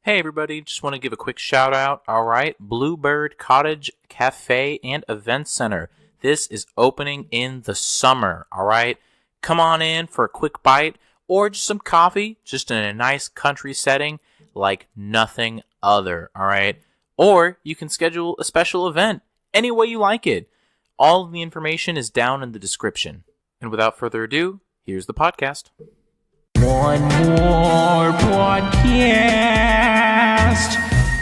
Hey everybody, just want to give a quick shout out. Alright, Bluebird Cottage Cafe and Event Center. This is opening in the summer, alright? Come on in for a quick bite or just some coffee, just in a nice country setting like nothing other, alright? Or you can schedule a special event any way you like it. All of the information is down in the description. And without further ado, here's the podcast. One more podcast.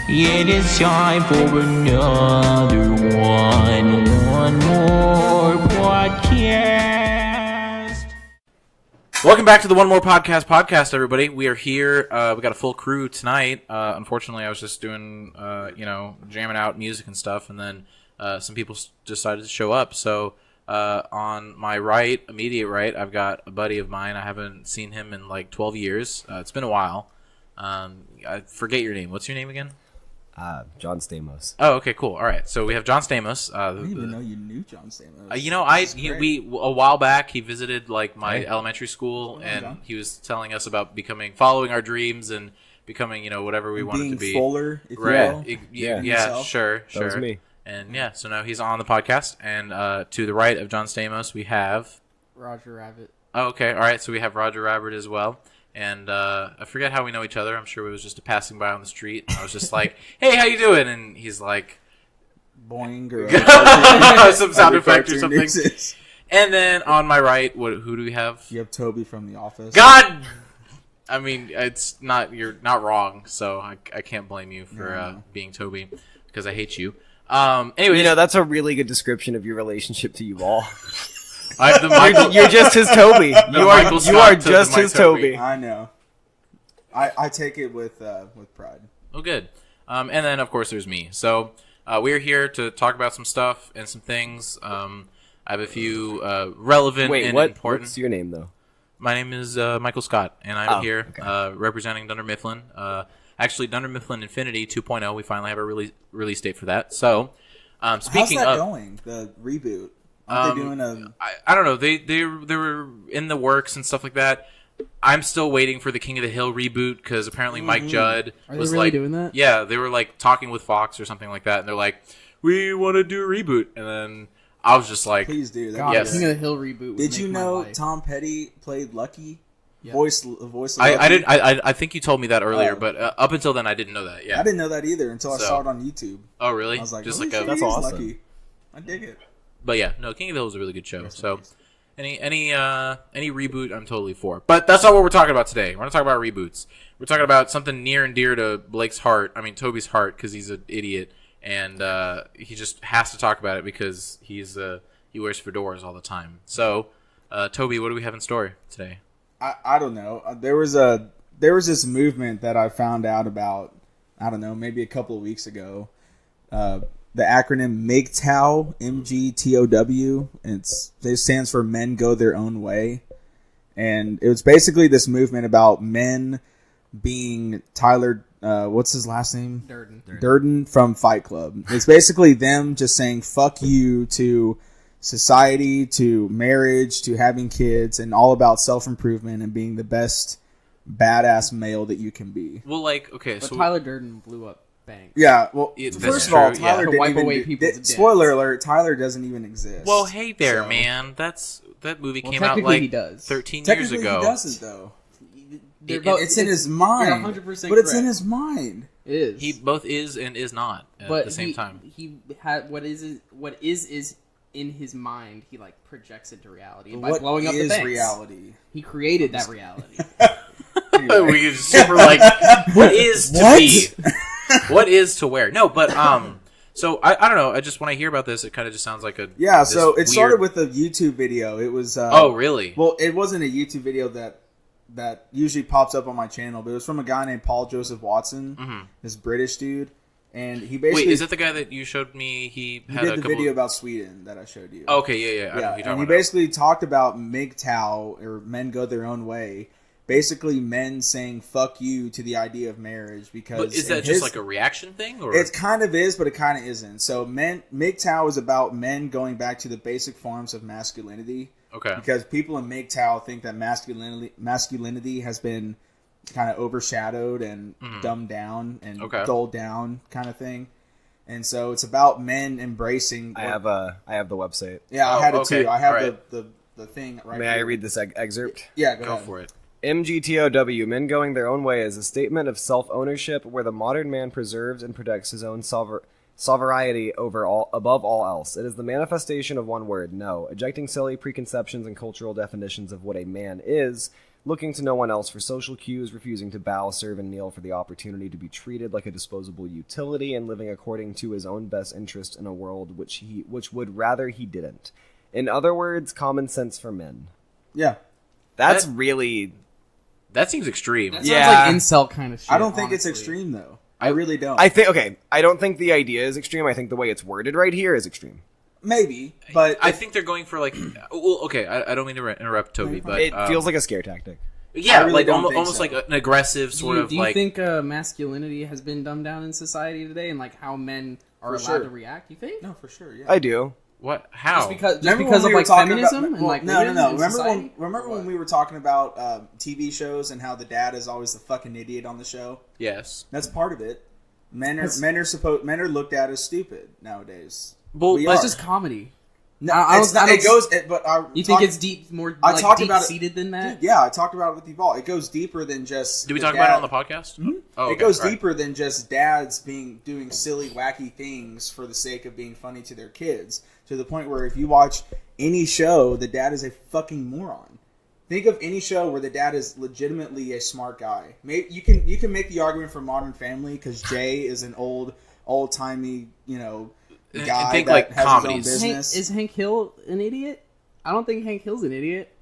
It is time for another one. One more podcast. Welcome back to the One More Podcast, everybody. We are here. We got a full crew tonight. Unfortunately, I was just doing, jamming out music and stuff, and then some people decided to show up. So on my right, immediate right, I've got a buddy of mine. I haven't seen him in like 12 years. It's been a while. I forget your name. What's your name again? John Stamos. Oh, okay, cool. All right, so we have John Stamos. I didn't even know you knew John Stamos. We a while back he visited like my elementary school, and he was telling us about following our dreams and becoming, whatever we wanted to be. Being fuller, if right? you will. Yeah, sure. That was me. And yeah, so now he's on the podcast, and to the right of John Stamos we have Roger Rabbit. Oh, okay, all right. So we have Roger Rabbit as well. And I forget how we know each other. I'm sure it was just a passing by on the street. And I was just like, "Hey, how you doing?" And he's like, "Boing," or some sound effect or something. And then on my right, who do we have? You have Toby from The Office. God, I mean, you're not wrong. So I can't blame you for being Toby because I hate you. Anyway, that's a really good description of your relationship to you all. I'm the Michael. You're just his Toby. You are just his Toby. I know. I take it with pride. Oh, good. And then of course there's me. So we're here to talk about some stuff and some things. I have a few relevant and important. What's your name though? My name is Michael Scott, and I'm here representing Dunder Mifflin. Actually, Dunder Mifflin Infinity 2.0. We finally have a release date for that. So speaking how's that of going? The reboot. Aren't they doing I don't know. They were in the works and stuff like that. I'm still waiting for the King of the Hill reboot because apparently Mike Judd was really doing that? Yeah, they were like talking with Fox or something like that, and they're like, "We want to do a reboot." And then I was just like, "Please do." God, yes. King of the Hill reboot. Did you know Tom Petty played Lucky? Yeah. Voice of Lucky? I didn't. I think you told me that earlier, but up until then, I didn't know that. Yeah, I didn't know that either until I saw it on YouTube. Oh, really? I was like, just like a that's awesome. Lucky. I dig it. But yeah, no, King of the Hill is a really good show. Yes, so any reboot, I'm totally for. But that's not what we're talking about today. We're not talking about reboots. We're talking about something near and dear to Blake's heart. I mean, Toby's heart, because he's an idiot, and he just has to talk about it because he wears fedoras all the time. So, Toby, what do we have in store today? I don't know. There was this movement that I found out about. I don't know, maybe a couple of weeks ago. The acronym MGTOW, MGTOW. It stands for Men Go Their Own Way. And it was basically this movement about men being Tyler, what's his last name? Durden from Fight Club. It's basically them just saying fuck you to society, to marriage, to having kids, and all about self-improvement and being the best badass male that you can be. Well, but Tyler Durden blew up. Bank. Yeah, well, first of all, true, Tyler didn't wipe away even... people's spoiler alert, Tyler doesn't even exist. Well, hey there, man. That movie came out like 13 years technically ago. He doesn't, though. It's in his mind. You're 100% but it's in his mind. It is. He both is and is not at the same time. He had what is in his mind. He like projects into reality by what blowing up the is banks. Reality? He created that reality. We super like what is to be. What is to wear? No, but so I don't know. I just when I hear about this, it kind of just sounds like So it started with a YouTube video. It was oh really? Well, it wasn't a YouTube video that usually pops up on my channel, but it was from a guy named Paul Joseph Watson, this British dude, and he basically is that the guy that you showed me? He did the video about Sweden that I showed you. Okay, yeah. And he basically talked about MGTOW or Men Go Their Own Way. Basically, men saying "fuck you" to the idea of marriage because. But is that just like a reaction thing, or it kind of is, but it kind of isn't. So, MGTOW is about men going back to the basic forms of masculinity. Okay. Because people in MGTOW think that masculinity has been kind of overshadowed and dumbed down and dulled down kind of thing. And so it's about men embracing. I have the website. Yeah, I had it too. I have the thing right. May here. I read this excerpt? Yeah, Go ahead. for it. MGTOW, men going their own way, is a statement of self-ownership where the modern man preserves and protects his own sovereignty above all else. It is the manifestation of one word, no, ejecting silly preconceptions and cultural definitions of what a man is, looking to no one else for social cues, refusing to bow, serve, and kneel for the opportunity to be treated like a disposable utility, and living according to his own best interest in a world which would rather he didn't. In other words, common sense for men. Yeah. That seems extreme. That sounds like incel kind of shit. I don't think honestly. it's extreme, though. I really don't. I don't think the idea is extreme. I think the way it's worded right here is extreme. Maybe, but I think they're going for like. Well, okay, I don't mean to interrupt Toby, but It feels like a scare tactic. yeah, really like don't think almost so. like an aggressive sort of Do you like. think masculinity has been dumbed down in society today, and like how men are For allowed sure. to react? You think? no, for sure. Yeah. I do. What? How? Just Remember because when of we were like talking feminism about, and like no. women in Remember society? when we were talking about TV shows and how the dad is always the fucking idiot on the show? Yes. That's part of it. Men are looked at as stupid nowadays. Well, We That's are. just comedy. No, I it's don't- not. I It don't- goes. But I You think it's more I like talked deep about it- seated than that? Dude, yeah, I talked about it with Yuval. It goes deeper than just. Did we the talk about it dad. on the podcast? Mm-hmm. Oh, It okay, goes all right. deeper than just dads doing silly, wacky things for the sake of being funny to their kids. To the point where if you watch any show, the dad is a fucking moron. Think of any show where the dad is legitimately a smart guy. Maybe you can make the argument for Modern Family because Jay is an old timey guy And think, that like, has comedies. his own business. Is Hank Hill an idiot? I don't think Hank Hill's an idiot.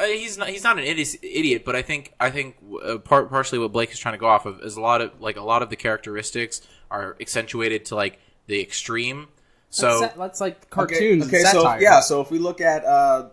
He's not an idiot, but I think partially what Blake is trying to go off of is a lot of the characteristics are accentuated to like the extreme. So That's like cartoons. Okay, and so satire. so if we look at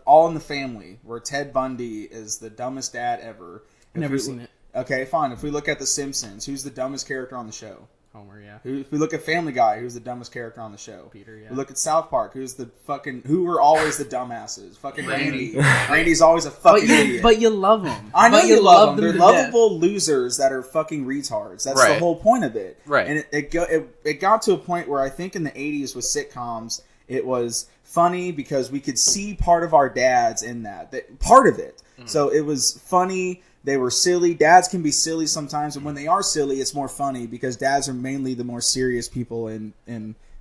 All in the Family, where Ted Bundy is the dumbest dad ever. Never seen it. Okay, fine. If we look at The Simpsons, who's the dumbest character on the show? Homer, yeah. If we look at Family Guy, who's the dumbest character on the show? Peter, yeah. We look at South Park, who were always the dumbasses? Fucking Randy. Randy's always a fucking idiot. But you love them. I know but you love them. They're to lovable losers that are fucking retards. That's the Right. whole point of it. Right. And it got to a point where I think in the 80s with sitcoms, it was funny because we could see part of our dads in that part of it. So it was funny. They were silly. Dads can be silly sometimes, and when they are silly, it's more funny because dads are mainly the more serious people or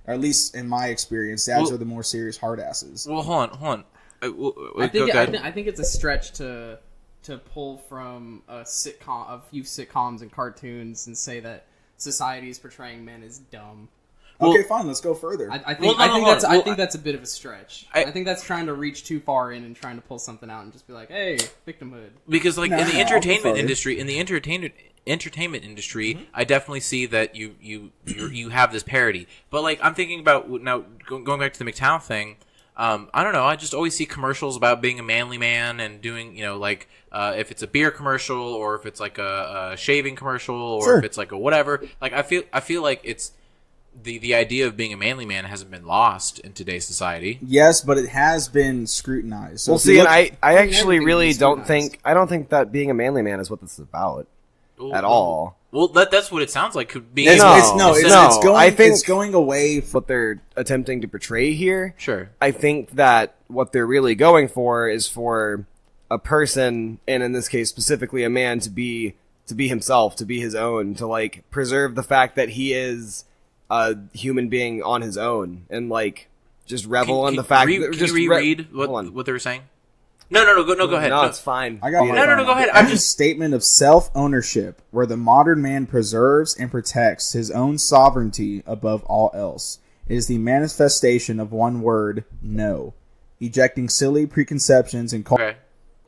at least in my experience, dads are the more serious hard asses. well, hold on. I think it's a stretch to pull from a few sitcoms and cartoons and say that society is portraying men as dumb. Okay, fine. Let's go further. I think that's a bit of a stretch. I think that's trying to reach too far in and trying to pull something out and just be like, "Hey, victimhood." Because like No, in the no, entertainment I'll go industry, I definitely see that you have this parody. But like I'm thinking about now going back to the McTown thing. I don't know. I just always see commercials about being a manly man and doing, if it's a beer commercial or if it's like a shaving commercial or Sure. if it's like a whatever. Like I feel like it's the idea of being a manly man hasn't been lost in today's society. Yes, but it has been scrutinized. So Well, if you see, look- and I actually everything really is don't scrutinized. I don't think that being a manly man is what this is about Well, at all. Well, that's what it sounds like. Being it's, No, it's going. I think- it's going away. What they're attempting to portray here, Sure. I think that what they're really going for is for a person, and in this case specifically a man, to be himself, to be his own, to like preserve the fact that he is a human being on his own, and like just revel in the fact that Can just you reread hold on. what they were saying? No, go ahead. No, it's fine. I got No, go ahead. I'm just statement of self-ownership, where the modern man preserves and protects his own sovereignty above all else. It is the manifestation of one word: no. Ejecting silly preconceptions and Okay.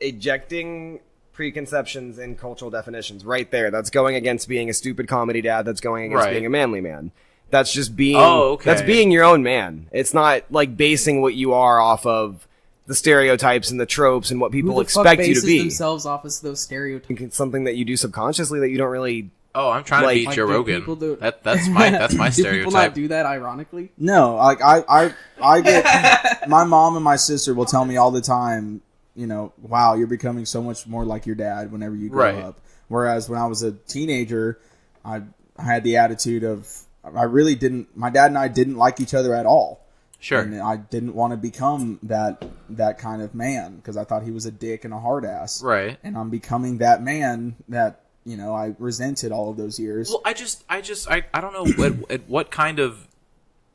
Ejecting preconceptions and cultural definitions right there. That's going against being a stupid comedy dad. That's going against Right. being a manly man. That's just being okay. That's being your own man. It's not like basing what you are off of the stereotypes and the tropes and what people Who the fuck expect you to bases be. themselves off of those stereotypes? It's something that you do subconsciously that you don't really. Oh, I'm trying Like- to beat Like, Joe do Rogan. people do- That's my Do people not stereotype. do that ironically? No, like I get my mom and my sister will tell me all the time, wow, you're becoming so much more like your dad whenever you grow Right. up. Whereas when I was a teenager, I had the attitude of my dad and I didn't like each other at all. Sure. And I didn't want to become that kind of man because I thought he was a dick and a hard ass. Right. And I'm becoming that man that, I resented all of those years. Well, I don't know what kind of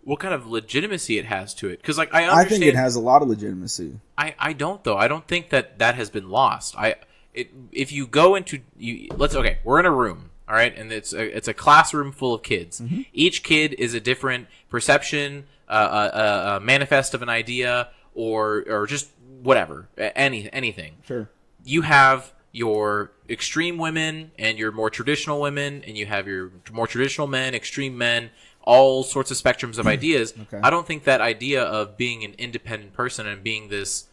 legitimacy it has to it. Because, like, I understand. I think it has a lot of legitimacy. I don't, though. I don't think that has been lost. If you go into... we're in a room, all right? And it's a classroom full of kids. Mm-hmm. Each kid is a different perception, a manifest of an idea, or just whatever, anything. Sure. You have your extreme women and your more traditional women, and you have your more traditional men, extreme men, all sorts of spectrums of ideas. Okay. I don't think that idea of being an independent person and being this,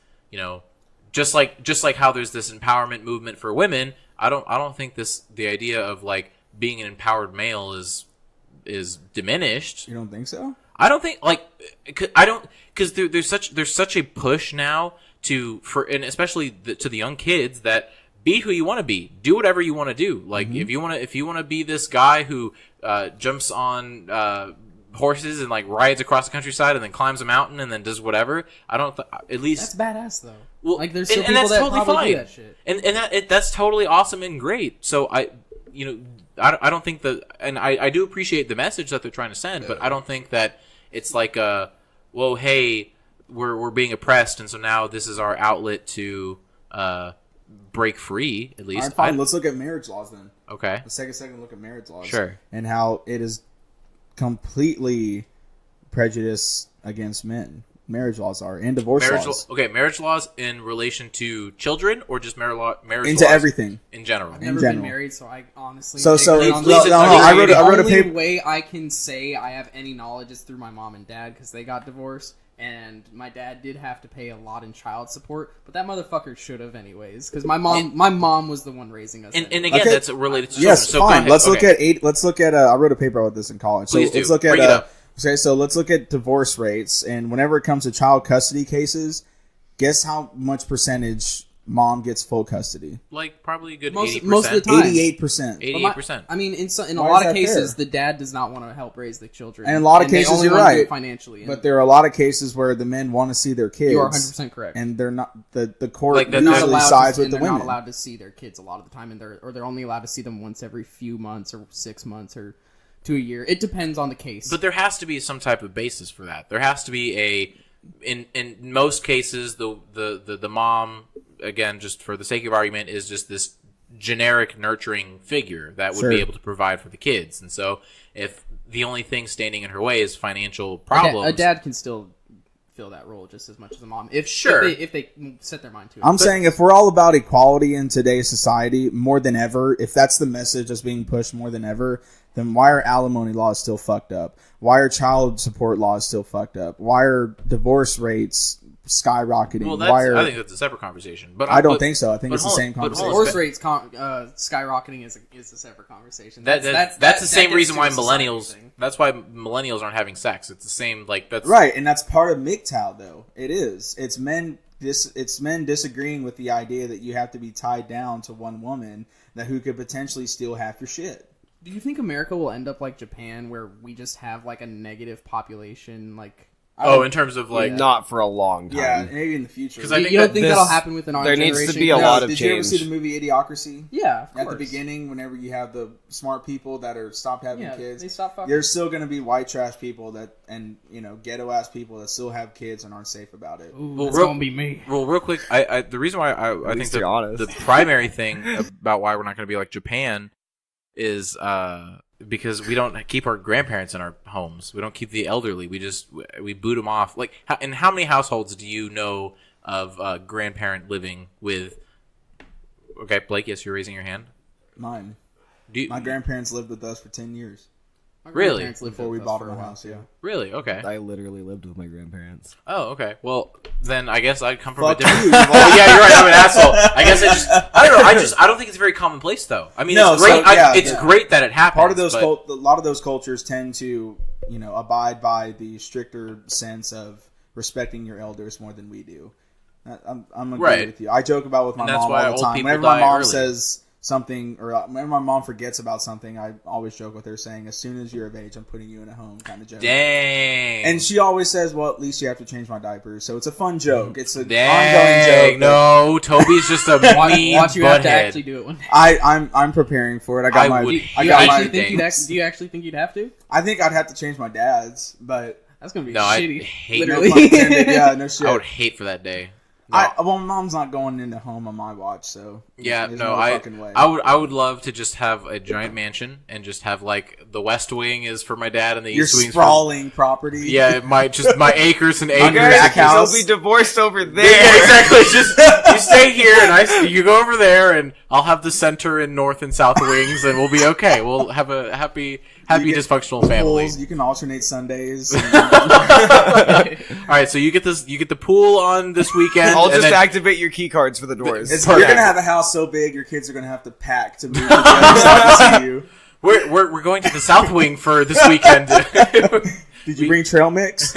just like how there's this empowerment movement for women, I don't think the idea of like being an empowered male is diminished. You don't think so? I don't think because there's such a push now and especially to the young kids that be who you want to be, do whatever you want to do. Like if you want to be this guy who jumps on horses and like rides across the countryside and then climbs a mountain and then does whatever. At least that's badass though. Well, like there's still people that totally probably do that shit, and that's totally awesome and great. So I don't think that, and I do appreciate the message that they're trying to send, but I don't think that it's like well, hey, we're being oppressed, and so now this is our outlet to break free. At least, all right, fine. Let's look at marriage laws then. Okay, let's take a second look at marriage laws. Sure, and how it is completely prejudice against men. Marriage laws are, and divorce laws. Okay, marriage laws in relation to children, or just marriage into laws everything in general. I've never been married, so I honestly. I wrote a paper. The only way I can say I have any knowledge is through my mom and dad because they got divorced, and my dad did have to pay a lot in child support, but that motherfucker should have anyways because my mom was the one raising us. And again, that's related to children. Yes, so fine. Let's look at. I wrote a paper about this in college. Please Let's do. look at. Bring it up. Okay, so let's look at divorce rates, and whenever it comes to child custody cases, guess how much percentage mom gets full custody? Like probably a good 80%. Most of the time, 88%. 88%. I mean, in a lot of cases, the dad does not want to help raise the children. And in a lot of cases, they only you're want to do right. it financially. But there are a lot of cases where the men want to see their kids. You are 100% correct. And they're not. The court Like, usually sides with the women. They're not allowed to see their kids a lot of the time, and they're only allowed to see them once every few months or 6 months or to a year. It depends on the case. But there has to be some type of basis for that. There has to be in most cases the mom, again, just for the sake of argument, is just this generic nurturing figure that would be able to provide for the kids. And so if the only thing standing in her way is financial problems, a dad can still fill that role just as much as a mom if they set their mind to it. I'm saying if we're all about equality in today's society more than ever, if that's the message that's being pushed more than ever, then why are alimony laws still fucked up? Why are child support laws still fucked up? Why are divorce rates skyrocketing? Well, I think that's a separate conversation. But I don't think so. I think it's the same conversation. Divorce rates skyrocketing is a separate conversation. That's the same reason why millennials. That's why millennials aren't having sex. It's the same that's right, and that's part of MGTOW though. It is. It's men. It's men disagreeing with the idea that you have to be tied down to one woman who could potentially steal half your shit. Do you think America will end up like Japan, where we just have like a negative population? Like, in terms of like not for a long time. Yeah, maybe in the future. Because you don't think that'll happen within our generation? There needs to be a lot of change. change. Did you ever see the movie Idiocracy? Yeah, of course. At the beginning, whenever you have the smart people that are stopped having kids, they stop fucking. There's still going to be white trash people and ghetto ass people that still have kids and aren't safe about it. Ooh, that's gonna be me. Well, real quick, the reason why I think the primary thing about why we're not going to be like Japan is because we don't keep our grandparents in our homes. We don't keep the elderly. We boot them off. Like, in how many households do you know of a grandparent living with? Okay, Blake. Yes, you're raising your hand. Mine. My grandparents lived with us for 10 years. Really? Before we bought our house, yeah. Really? Okay. I literally lived with my grandparents. Oh, okay. Well, then I guess I'd come from Fuck a different. you. Oh, yeah, you're right. I'm an asshole. I guess I don't know. I don't think it's very commonplace, though. I mean, No, it's great. so, It's great that it happens. Part of those, a lot of those cultures tend to, abide by the stricter sense of respecting your elders more than we do. I'm agree with you. I joke about with my mom all the time. Whenever my mom says something, or whenever my mom forgets about something, I always joke with her saying, as soon as you're of age, I'm putting you in a home, kind of joke. Dang. And she always says, well, at least you have to change my diapers. So it's a fun joke. It's an ongoing Dang. joke. No, Toby's just a mean Watch you have to butthead. actually do it one day. I'm preparing for it. I got I my. would I Do you, got actually my. think do you actually think you'd have to? I think I'd have to change my dad's, but That's gonna be No, I shitty. hate- no literally. pun intended. Yeah, no shit. I would hate for that day. No. Well, my mom's not going into home on my watch, so Yeah, there's no, fucking way. I would love to just have a giant mansion and just have like the west wing is for my dad and the Your east wing sprawling property. yeah, my acres and acres. Under that house. You'll be divorced over there. Yeah, exactly. It's just you stay here and you go over there and I'll have the center and north and south wings and we'll be okay. We'll have a happy You get dysfunctional family. Pools, you can alternate Sundays. All right, so you get the pool on this weekend. I'll and just then- activate your key cards for the doors. You're gonna have a house so big, your kids are gonna have to pack to move to the other side to see you. We're going to the south wing for this weekend. Did you bring trail mix?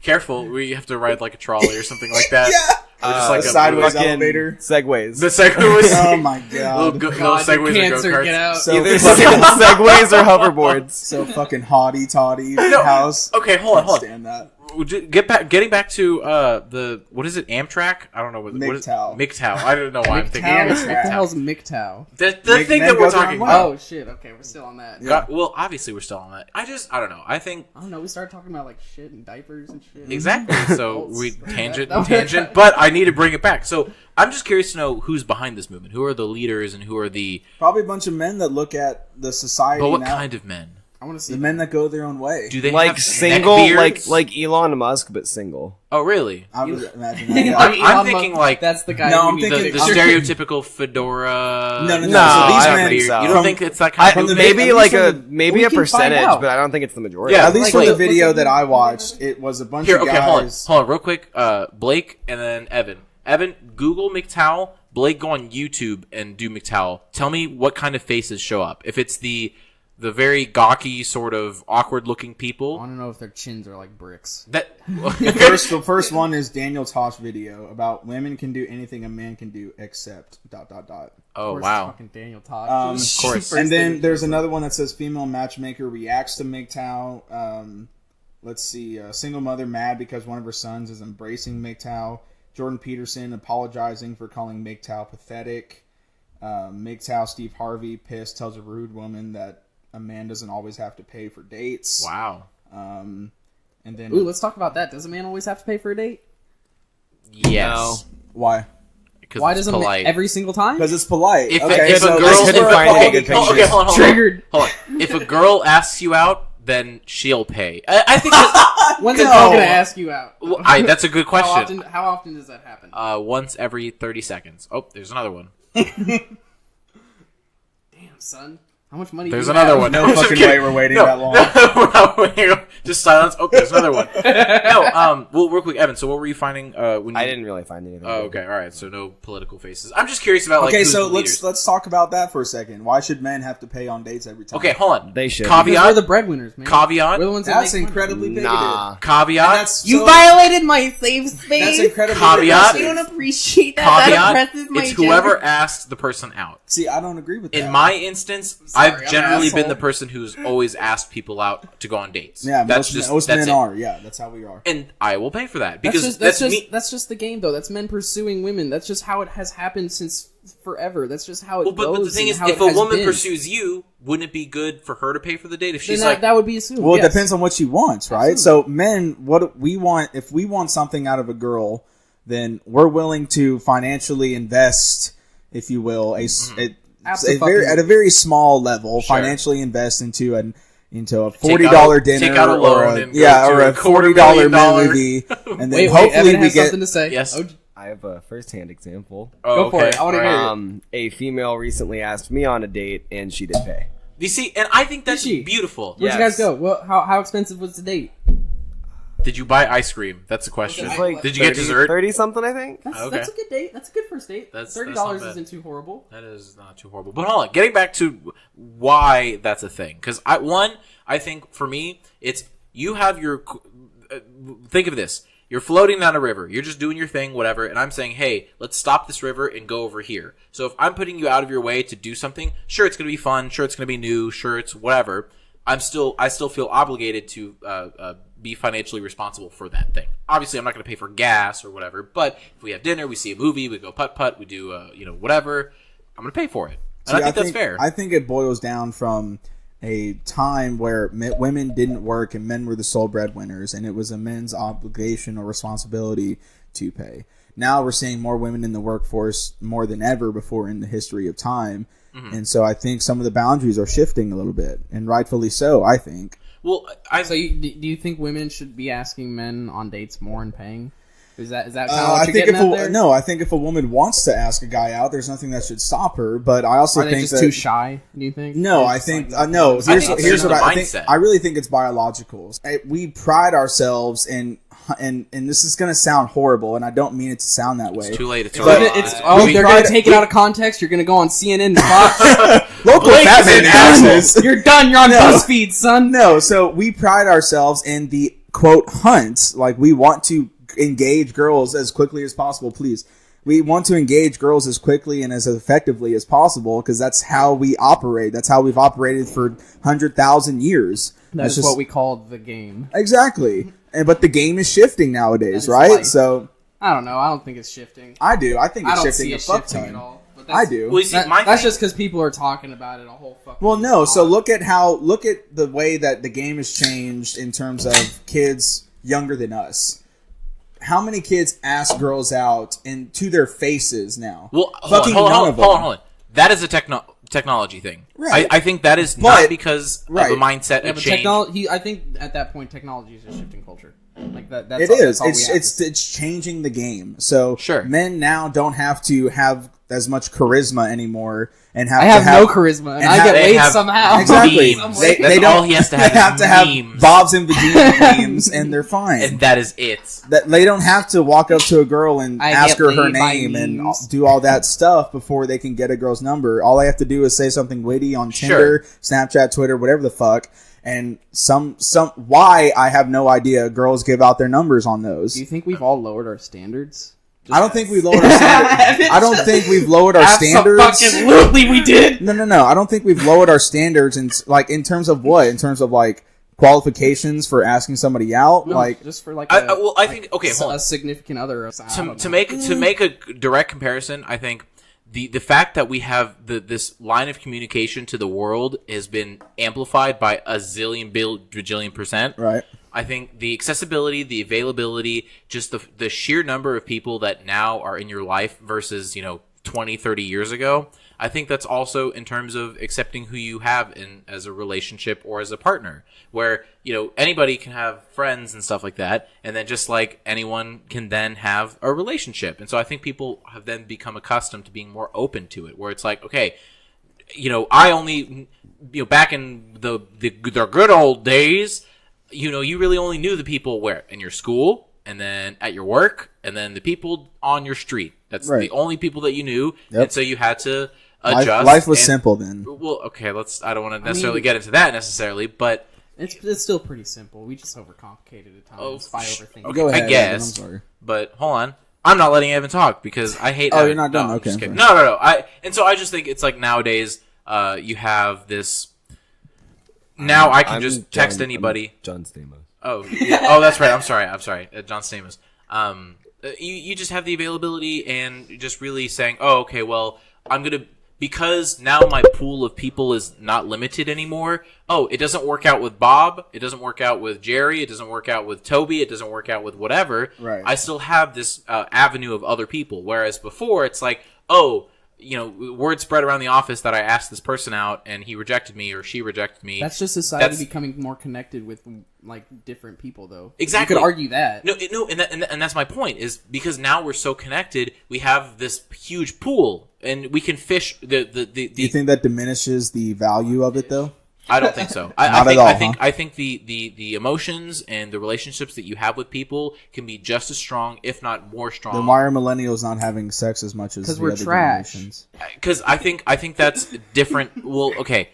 Careful, we have to ride like a trolley or something like that. Yeah. Or just like a sideways fucking elevator. Segways. The segway was Oh my little, god. little God, segways cancer, and get go-karts. out. So Either fucking, segways or hoverboards. so fucking haughty toddy house. Okay, hold on. Can't stand that. Getting back to the what is it? Amtrak? I don't know what is MGTOW. MGTOW. I don't know why I'm thinking MGTOW? What MGTOW. the hell's MGTOW? The thing that we're talking Wow. about. Oh shit! Okay, we're still on that. God, well, obviously we're still on that. I don't know. I think I don't know. We started talking about like shit and diapers and shit. exactly. So we tangent, That- but I need to bring it back. So I'm just curious to know who's behind this movement. Who are the leaders and who are the? Probably a bunch of men that look at the society But what now. kind of men? I want to see The men that go their own way. Do they Like have single, neckbeards? like Elon Musk, but single. Oh, really? I would imagine that. Yeah. I'm Elon thinking Musk, like that's the guy. No, we I'm need to the thinking- picture. stereotypical fedora. No. No, So these I don't men, think so. You don't From- think it's that kind of movement? Maybe at like least a from maybe we a can find percentage, out. but I don't think it's the majority. Yeah, At least like- from the like- video that I watched, it was a bunch Here, of okay, guys. hold on, real quick. Blake and then Evan. Evan, Google MGTOW. Blake, go on YouTube and do MGTOW. Tell me what kind of faces show up. If it's the very gawky, sort of awkward-looking I people. want to know if their chins are like bricks. That The first one is Daniel Tosh video about women can do anything a man can do except ... Oh Of course, wow. Fucking Daniel Todd. Of course. And then there's another one that says female matchmaker reacts to MGTOW. Let's see, single mother mad because one of her sons is embracing MGTOW. Jordan Peterson apologizing for calling MGTOW pathetic. MGTOW Steve Harvey pissed tells a rude woman that a man doesn't always have to pay for dates. Wow. And then Ooh, let's talk about that. Does a man always have to pay for a date? Yes. why? Because Why it's does a man polite. every single time? Because it's polite. If, okay, if so a girl, I couldn't find any good hold pictures. on. Triggered. Hold on. If a girl asks you out, then she'll pay. I think that, When's a No. girl gonna ask you out? well, that's a good question. How often does that happen? Once every 30 seconds. Oh, there's another one. Damn, son. How much money? There's do you another have? one. No I'm just fucking kidding. way we're waiting No, that long. we're not waiting. Just silence. Oh, there's another one. No, well, real quick, Evan. So, what were you finding when you? I didn't really find anything. Oh, okay, all right. So, no political faces. I'm just curious about like. Okay, who's so the leaders. let's talk about that for a second. Why should men have to pay on dates every time? Okay, hold on. They should. Because we're Caveat. the breadwinners, man. Caveat. We're the ones that That's make money. incredibly bigoted. Nah. Caveat. And that's You so- violated my safe space. That's incredibly Caveat. You aggressive. don't appreciate that. Caveat. That oppresses my It's whoever gender. asked the person out. See, I don't agree with that. In my instance, sorry, I've I'm generally an been the asshole. person who's always asked people out to go on dates. yeah, that's most that's men it. are. Yeah, that's how we are. And I will pay for that That's because just, that's that's, me. that's just the game, though. That's men pursuing women. That's just how it has happened since forever. That's just how it Well, goes. but the thing and is, how if it a has woman been. pursues you, wouldn't it be good for her to pay for the date? If then she's that, like, that would be assumed. Well, yes. it depends on what she wants, right? So, men, what we want, if we want something out of a girl, then we're willing to financially invest, if you will, at a very small level, Sure. financially invest into a Take $40 out a- dinner take out a or loan and go or to a a $250,000 $40 movie, and then Wait, hopefully Evan we has get something to say. Yes. Oh, I have a first-hand example. oh, Go for okay. it. I wanna All hear it. A female recently asked me on a date, and she did pay. You see, and I think that's Did she? beautiful. Where'd Yes. you guys go? Well, how expensive was the date? Did you buy ice cream? That's the question. It's Like Did you get dessert? 30 something, I think. That's, Okay. that's a good date. That's a good first date. That's $30 not bad. isn't too horrible. That is not too horrible. But hold on, getting back to why that's a thing. Because I think for me, it's you have your. Think of this: You're floating down a river. You're just doing your thing, whatever. And I'm saying, hey, let's stop this river and go over here. So if I'm putting you out of your way to do something, sure, it's going to be fun. Sure, it's going to be new. Sure, it's whatever. I still feel obligated to be financially responsible for that thing. Obviously, I'm not going to pay for gas or whatever. But if we have dinner, we see a movie, we go putt-putt, we do, whatever, I'm going to pay for it. And I think that's fair. I think it boils down from a time where women didn't work and men were the sole breadwinners, and it was a men's obligation or responsibility to pay. Now we're seeing more women in the workforce more than ever before in the history of time. Mm-hmm. And so I think some of the boundaries are shifting a little bit, and rightfully so, I think. Well, do you think women should be asking men on dates more and paying? Is that kind of what you're getting at there? No, I think if a woman wants to ask a guy out, there's nothing that should stop her. But I also think just too shy. Do you think? No, I think no. Here's what I think. I really think it's biological. We pride ourselves in, and this is going to sound horrible, and I don't mean it to sound that way. It's too late. They're going to take it out of context. You're going to go on CNN and Fox. Local fat man asses. You're done. You're on BuzzFeed, son. No, so we pride ourselves in the quote hunt. Like, we want to engage girls as quickly as possible, please. We want to engage girls as quickly and as effectively as possible because that's how we operate. That's how we've operated for 100,000 years. That's just what we call the game. Exactly. But the game is shifting nowadays, right? Life. So I don't know. I don't think it's shifting. I do. I think it's shifting a fuck shifting ton. at all. I do. Well, that's just because people are talking about it a whole fucking. Well, no. So look at the way that the game has changed in terms of kids younger than us. How many kids ask girls out to their faces now? Well, hold on. That is a technology thing. Right. I think that is not because of a mindset of change. I think at that point, technology is a shifting culture. Like that. It's changing the game. So sure. Men now don't have to have as much charisma anymore, and I have no charisma, and I get laid somehow. Exactly. They don't. All he has to have. They have to have Bob's and Vagina memes, and they're fine. And that is it. That they don't have to walk up to a girl and ask her name and do all that stuff before they can get a girl's number. All I have to do is say something witty on Tinder, Snapchat, Twitter, whatever the fuck. And why I have no idea. Girls give out their numbers on those. Do you think we've all lowered our standards? I don't think we lowered our standards. I don't think we've lowered our standards. Absolutely, we did. No. I don't think we've lowered our standards in terms of what? In terms of like qualifications for asking somebody out, no, like just for like. I think a significant other. To make a direct comparison, I think the fact that we have this line of communication to the world has been amplified by a bajillion %. Right. I think the accessibility, the availability, just the sheer number of people that now are in your life versus, 20, 30 years ago. I think that's also in terms of accepting who you have as a relationship or as a partner, where, anybody can have friends and stuff like that. And then just like anyone can then have a relationship. And so I think people have then become accustomed to being more open to it, where it's like, okay, I only, back in the good old days, you really only knew the people where in your school and then at your work and then the people on your street. That's the only people that you knew. Yep. And so you had to adjust. Life was simple then. Well, okay, I don't want to necessarily get into that necessarily, but it's still pretty simple. We just overcomplicated at times by overthinking. Go ahead, I guess. I'm sorry. But hold on. I'm not letting Evan talk because I hate Evan. You're not done? Okay. No. And so I just think it's like nowadays you have this. Now I can just text anybody. John Stamos. Oh, yeah. Oh, that's right. I'm sorry. John Stamos. You just have the availability and just really saying, oh, okay, well, because now my pool of people is not limited anymore. Oh, it doesn't work out with Bob. It doesn't work out with Jerry. It doesn't work out with Toby. It doesn't work out with whatever. Right. I still have this avenue of other people. Whereas before, it's like, oh, word spread around the office that I asked this person out and he rejected me or she rejected me. That's just society becoming more connected with like different people, though. Exactly. You could argue that. No, and that's my point is because now we're so connected, we have this huge pool and we can fish the. Do you think that diminishes the value of it, though? I don't think so. I think the emotions and the relationships that you have with people can be just as strong, if not more strong. Then why are millennials not having sex as much as the we're other trash? generations? Because I think that's different. Well, okay,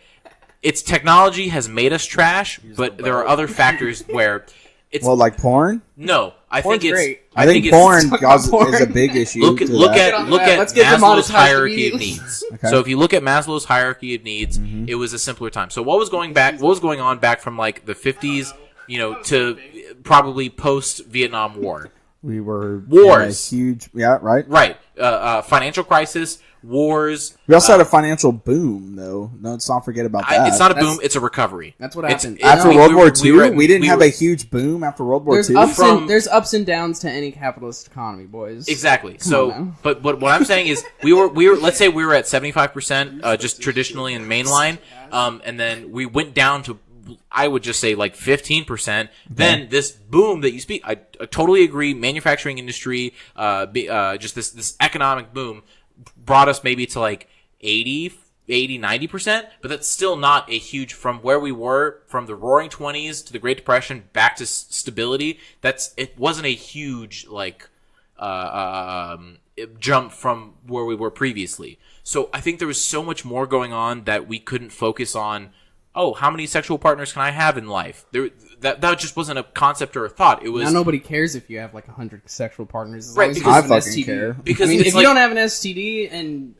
it's technology has made us trash, but there are other factors where it's like porn. No, I Porn's think it's great. I think it's- porn Talk about is porn. a big issue. Look to at look that. at look that. at Let's get Maslow's demonetized hierarchy of immediately. needs. Okay. So if you look at Maslow's hierarchy of needs, it was a simpler time. So what was going on back from like the 50s, to probably post Vietnam War. We were Wars. in a huge, right. Right. Financial crisis, wars. We also had a financial boom, though. No, let's not forget about that. It's not a That's- boom, it's a recovery. That's what happened. after we World were- War we II. were- We didn't we have were- a huge boom after World War There's II. there's ups and downs to any capitalist economy, boys. Exactly. on So, now. but what I'm saying is, we were. Let's say we were at 75%, just traditionally in mainline, and then we went down to, I would just say like 15%. Then this boom that you speak, I totally agree. Manufacturing industry, just this economic boom brought us maybe to like 90%, but that's still not a huge, from where we were from the Roaring '20s to the Great Depression back to stability. It wasn't a huge jump from where we were previously. So I think there was so much more going on that we couldn't focus on. Oh, how many sexual partners can I have in life? That just wasn't a concept or a thought. It was Now nobody cares if you have like 100 sexual partners as Right, long as you because- have an I fucking STD. care. because I mean, it's if like, you don't have an STD and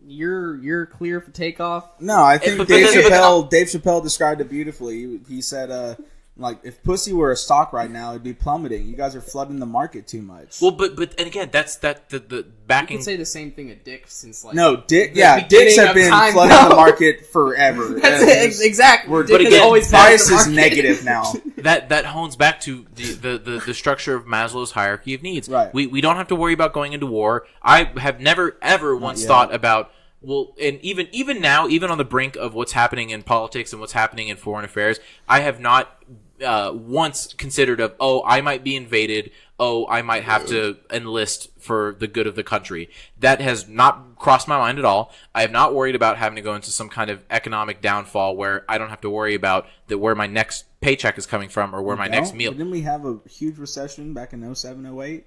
you're clear for takeoff, No, I think But Dave then- Chappelle described it beautifully. He said, like, if pussy were a stock right now, it'd be plummeting. You guys are flooding the market too much. well, but and again, that's the you backing. can say the same thing of dick since like no, the dicks beginning have of been time flooding now. the market forever. That's And it, exactly. But Dick has again, always price been is the market. negative now. That hones back to the structure of Maslow's hierarchy of needs. Right. We don't have to worry about going into war. I have never ever once yet. thought about, well, and even now, even on the brink of what's happening in politics and what's happening in foreign affairs, I have not once considered I might be invaded. I might have to enlist for the good of the country. That has not crossed my mind at all. I have not worried about having to go into some kind of economic downfall where I don't have to worry about where my next paycheck is coming from or where my next meal. Didn't we have a huge recession back in 07, 08?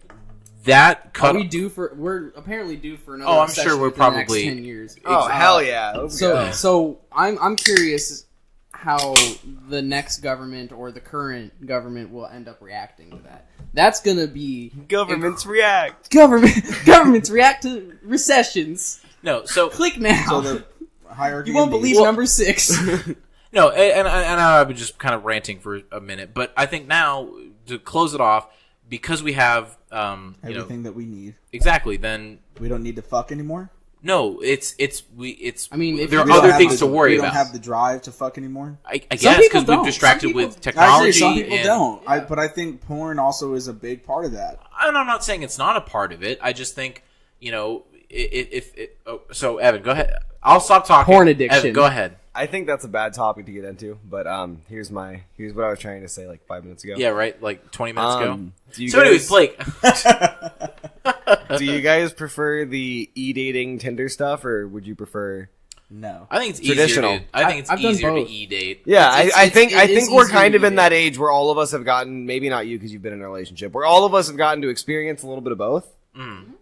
That cut. We're apparently due for another Oh, I'm recession sure we're within the next probably- 10 years. Oh, hell yeah. Let's go. So I'm curious how the next government or the current government will end up reacting to that. That's gonna be Governments react. governments react to recessions. No, so Click now. So the hierarchy You won't of needs- believe number 6. no, and I've been just kind of ranting for a minute, but I think now to close it off, because we have everything that we need. exactly, then We don't need to fuck anymore. no, it's. I mean, if there are we We don't other have things the- to worry we don't about. have the drive to fuck anymore. I Some guess people because don't. we've distracted Some with people- I technology. agree, some people and, don't. But I think porn also is a big part of that. And I'm not saying it's not a part of it. I just think so Evan, go ahead. I'll stop talking. Porn addiction. Evan, go ahead. I think that's a bad topic to get into, but here's what I was trying to say like 5 minutes ago. Yeah, right. Like 20 minutes ago. Do you So, anyways, Blake. do you guys prefer the e-dating Tinder stuff, or would you prefer? No. I think it's Traditional. easier. I think it's I've done easier to both. e-date. Yeah, It's- I it think is we're easier kind to of in do. that age where all of us have gotten, maybe not you because you've been in a relationship, where all of us have gotten to experience a little bit of both.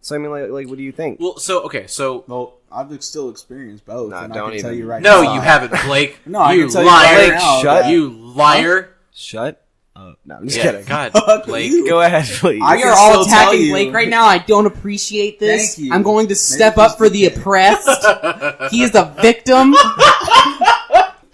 So I mean, like, what do you think? Well, so Well, I've still experienced both, Nah, and I don't can tell even. you right no, now. you haven't, Blake. No, I you can tell you liar. right now. Shut that- You liar. Shut up. No, I'm just Yeah, kidding. God, Fuck Blake. you. Go ahead, please. I We can are all still tell attacking you- Blake right now. I don't appreciate this. Thank you. I'm going to Maybe step just up for the the kid. oppressed. He is the victim.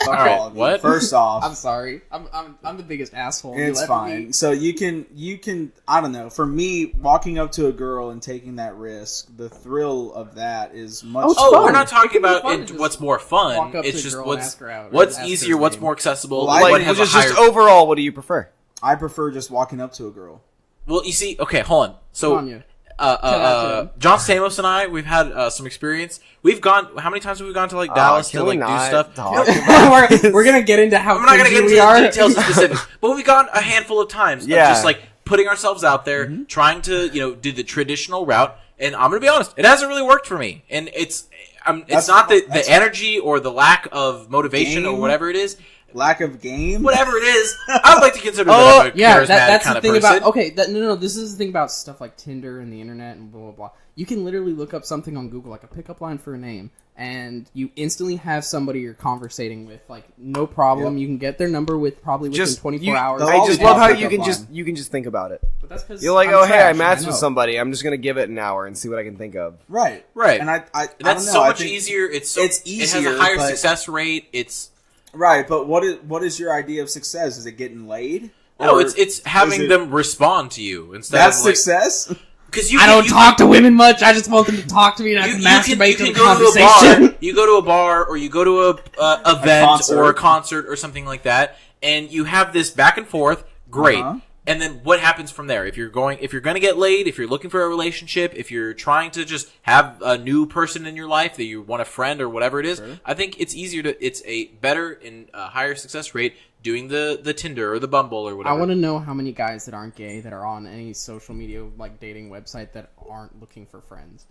Fuck All right, all of you. what? First off, I'm sorry. I'm the biggest asshole. it's You'll ever fine. meet. So you can. I don't know. For me, walking up to a girl and taking that risk, the thrill of that is much. Oh, it's Oh, fun. we're not It talking can be about fun to just what's more fun. walk up It's to a just girl and what's ask her out or what's ask her easier, her what's name. more accessible, Well, I what Like, has a just higher. overall, what do you prefer? I prefer just walking up to a girl. Well, you see, okay, hold on. So, Tanya. Tanya. John Stamos and I, we've had some experience. We've gone. How many times have we gone to like Dallas to Can we like do not stuff? talk about- we're gonna get into how I'm not going to get cringy into we the are. details and specifics, but we've gone a handful of times. Yeah. Of just like putting ourselves out there, trying to do the traditional route. And I'm going to be honest, it hasn't really worked for me. And it's That's- not the that's- energy or the lack of motivation or Game? whatever it is. Lack of game. Whatever it is, I would like to consider that I'm a Yeah, charismatic that's kind the of thing person. about. Okay, no. This is the thing about stuff like Tinder and the internet and blah blah blah. You can literally look up something on Google, like a pickup line for a name, and you instantly have somebody you're conversating with, like no problem. Yep. You can get their number within Just 24 you- hours. They'll I always just love pop how pickup you can line. just think about it. that's because You're like, I'm oh, hey, I trash, matched and with know. somebody. I'm just going to give it an hour and see what I can think of. Right. Right. And I That's don't know, so I much think- easier. It's it's It has easier, a higher but- success rate. It's Right, but what is your idea of success? Is it getting laid? no, Or it's having is it- them respond to you instead That's of like, success? because you I can- don't you talk to women much. I just want them to talk to me, and I can masturbate to the go to a conversation. bar. You go to a bar, or you go to a event concert. or a concert or something like that, and you have this back and forth. Great. Uh-huh. And then what happens from there? If you're going to get laid, if you're looking for a relationship, if you're trying to just have a new person in your life that you want a friend or whatever it is, Sure. I think it's easier to. It's a better and higher success rate doing the Tinder or the Bumble or I whatever. want to know how many guys that aren't gay that are on any social media like dating website that aren't looking for friends,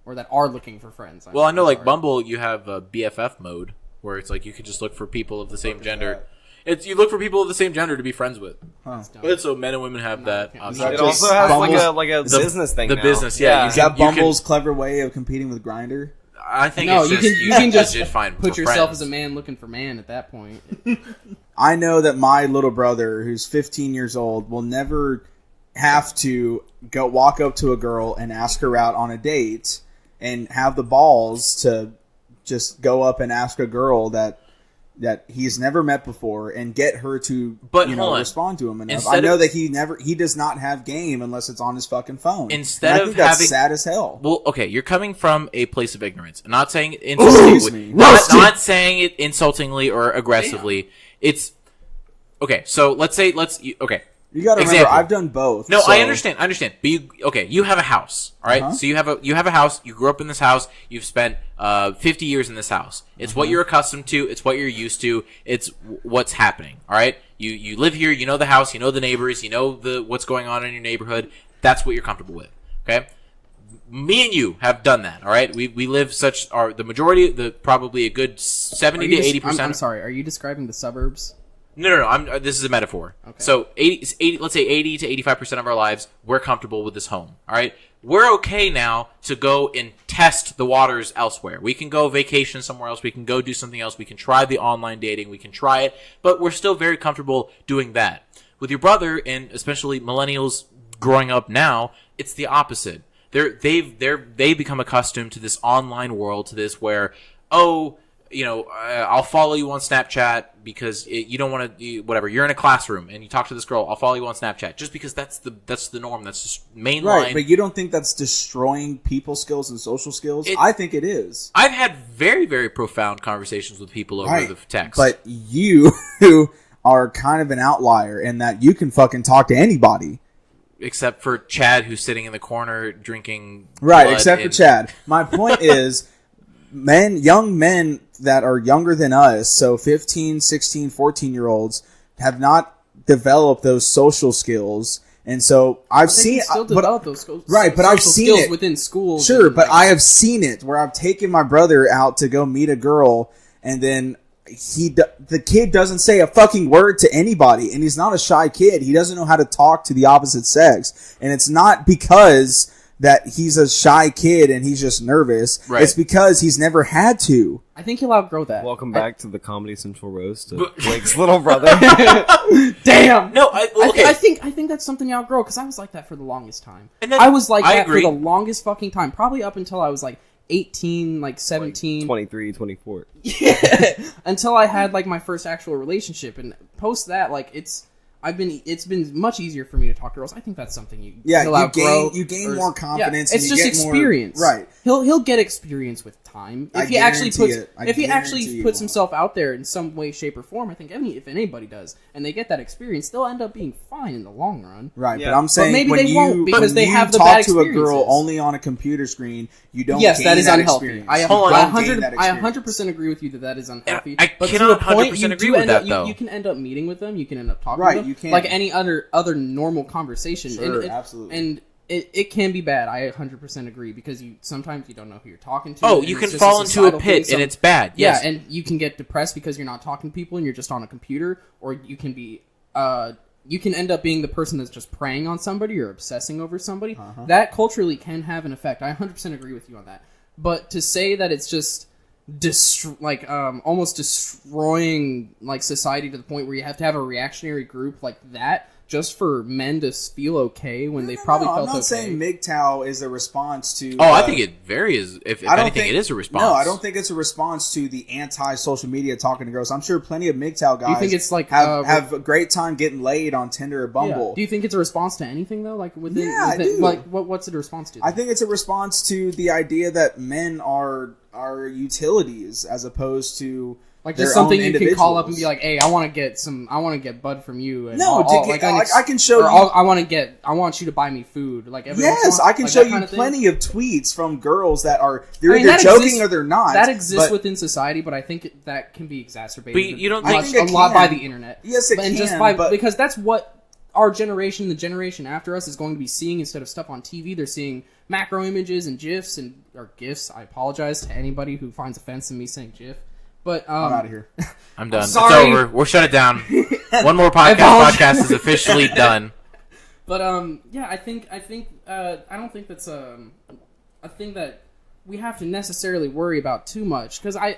or that are looking for friends. Well, I know I'm like sorry. Bumble, you have a BFF mode where it's like you could just look for people of the same is gender. that? It's you look for people of the same gender to be friends with. It's dumb. But so men and women have that okay. option. That It just also has Bumble's- like a business thing the now. business, yeah, Is you that can- Bumble's clever way of competing with Grindr? I think No, it's you just, can you can just find put for yourself friends. as a man looking for man at that point. I know that my little brother, who's 15 years old, will never have to go walk up to a girl and ask her out on a date and have the balls to just go up and ask a girl that he's never met before and get her to But hold on. respond to him enough. Instead I know of- that he does not have game unless it's on his fucking phone. Instead And I of think that's having- sad as hell. Well, okay, you're coming from a place of ignorance. I'm not saying it Excuse insultingly. me. Not saying it insultingly or aggressively. It's okay. So let's okay. You got to remember, Example. I've done both. No, so- I understand. But you have a house, all right? Uh-huh. So you have a house. You grew up in this house. You've spent 50 years in this house. It's what you're accustomed to. It's what you're used to. It's what's happening, all right? You live here. You know the house. You know the neighbors. You know what's going on in your neighborhood. That's what you're comfortable with, okay? Me and you have done that, all right? We live the majority, probably a good 70 to 80%. I'm sorry. Are you describing the suburbs? No. This is a metaphor. Okay. So 80, let's say 80 to 85% of our lives, we're comfortable with this home. All right. We're okay now to go and test the waters elsewhere. We can go vacation somewhere else. We can go do something else. We can try the online dating. We can try it, but we're still very comfortable doing that. With your brother, and especially millennials growing up now, it's the opposite. They've become accustomed to this online world, to this where, I'll follow you on Snapchat because you don't want to, whatever. You're in a classroom and you talk to this girl. I'll follow you on Snapchat just because that's the norm. That's just mainline. Right, but you don't think that's destroying people skills and social skills? I think it is. I've had very, very profound conversations with people over the text. But you are kind of an outlier in that you can fucking talk to anybody. except for Chad, who's sitting in the corner drinking. Right, blood except for and- Chad. My point is, young men that are younger than us, so 15, 16, 14-year-olds, have not developed those social skills. And so I've They seen... can still but- develop those skills. Right, but I've social seen skills it. within schools. Sure, and, but like, I have seen it where I've taken my brother out to go meet a girl, and then the kid doesn't say a fucking word to anybody, and he's not a shy kid. He doesn't know how to talk to the opposite sex, and it's not because that he's a shy kid and he's just nervous. Right. It's because he's never had to. I think he'll outgrow that. Welcome back to the Comedy Central roast of Blake's little brother. Damn. No, okay. I think that's something you outgrow because I was like that for the longest time. And then- I was like I that agree. for the longest fucking time, probably up until I was like 18, like 17. 23, 24. Until I had like my first actual relationship, and post that, like it's been much easier for me to talk to girls. I think that's something he'll outgrow. you gain or- more confidence. It's and you just get more- experience, right. He'll get experience with time I if he actually guarantee puts it. I if he guarantee actually you puts will. himself out there in some way, shape, or form. I think if anybody does, and they get that experience, they'll end up being fine in the long run. Right, Yeah. but I'm saying maybe when they you, won't because when they you have the talk bad to a girl experiences. only on a computer screen, you don't Yes, gain that is unhealthy. experience. I You Hold on. don't gain that experience. 100% agree with you that is unhealthy. I but cannot to a point, 100% you agree do with end that, up, though. You can end up meeting with them. You can end up talking Right, with them. you can. Like any other normal conversation. Sure, and absolutely. And it can be bad. I 100% agree because sometimes you don't know who you're talking to. Oh, and you it's can just fall into a societal pit, thing. and it's bad. Yes. Yeah, and you can get depressed because you're not talking to people and you're just on a computer, or you can be you can end up being the person that's just preying on somebody or obsessing over somebody. That culturally can have an effect. I 100% agree with you on that. But to say that it's just almost destroying like society to the point where you have to have a reactionary group like that just for men to feel okay when they've probably felt okay. I'm not saying MGTOW is a response to... Oh, I think it varies. If anything, it is a response. No, I don't think it's a response to the anti-social media talking to girls. I'm sure plenty of MGTOW guys Do you think it's like, have a great time getting laid on Tinder or Bumble. Yeah. Do you think it's a response to anything, though? Like I do. Like, what's it a response to? I think it's a response to the idea that men are utilities as opposed to... Like just something you can call up and be like, "Hey, I want to get bud from you." And I can show you. I want you to buy me food. Like yes, I can show you plenty of tweets from girls that are they're either joking or they're not. That exists within society, but I think that can be exacerbated. But you don't think a lot by the internet? Yes, it can. Because that's what our generation, the generation after us, is going to be seeing instead of stuff on TV. They're seeing macro images and GIFs or GIFs. I apologize to anybody who finds offense in me saying GIF. But I'm out of here. I'm done. Sorry. It's over. We'll shut it down. One more podcast is officially done. But yeah, I don't think that's a thing that we have to necessarily worry about too much, because I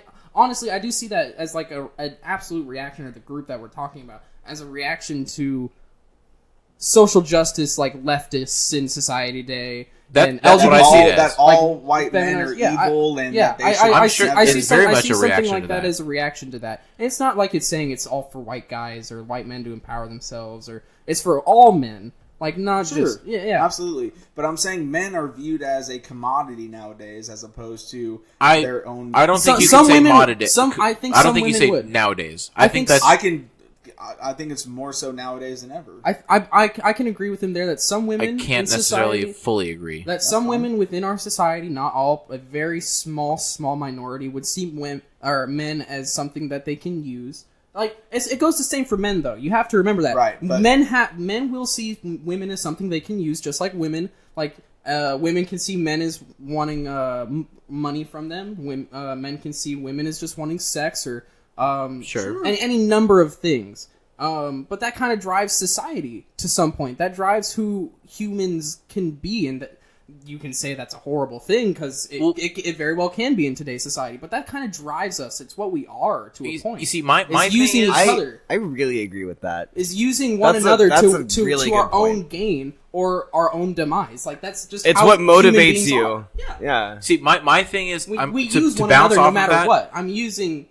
do see that as like an absolute reaction of the group that we're talking about, as a reaction to social justice, like leftists in society today. That's what I see it as. That all white men are evil, and that they should... I it's see very much a something reaction like to that that. as a reaction to that. And it's not like it's saying it's all for white guys or white men to empower themselves, or it's for all men. Like, not just... Yeah, absolutely. But I'm saying men are viewed as a commodity nowadays, as opposed to their own... I don't think you can say commodity. I don't think you say would. Nowadays. I think it's more so nowadays than ever. I can agree with him there that some women I can't necessarily fully agree. That some women within our society, not all, a very small minority, would see men as something that they can use. Like, it goes the same for men, though. You have to remember that. Right. Men will see women as something they can use, just like women. Like, women can see men as wanting money from them. Men can see women as just wanting sex or... sure. And any number of things. But that kind of drives society to some point. That drives who humans can be, and that you can say that's a horrible thing, because it very well can be in today's society. But that kind of drives us. It's what we are to a point. You see, my thing using is... each other. I really agree with that. Is using one another to our own gain or our own demise. Like, that's just it's how what motivates human you. Yeah. See, my thing is... We use one another no matter what. I'm using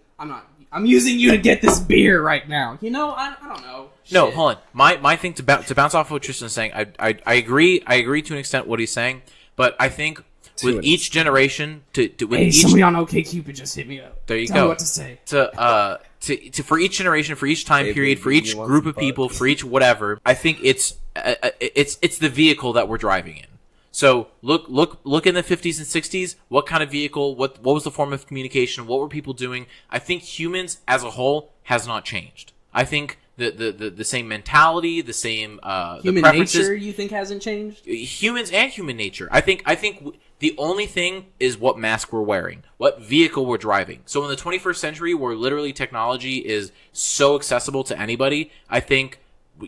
you to get this beer right now. You know, I don't know. Shit. No, hold on. My thing to bounce off of what Tristan's saying, I agree to an extent what he's saying, but I think with each generation somebody on OkCupid just hit me up. There you Tell go. me what to say. To for each generation, for each time period, for each group of people, for each whatever, I think it's the vehicle that we're driving in. So look in the 50s and 60s, what kind of vehicle, what was the form of communication, what were people doing? I think humans as a whole has not changed. I think the same mentality, the same human the preferences, nature you think hasn't changed? Humans and human nature. I think the only thing is what mask we're wearing, what vehicle we're driving. So in the 21st century, where literally technology is so accessible to anybody, I think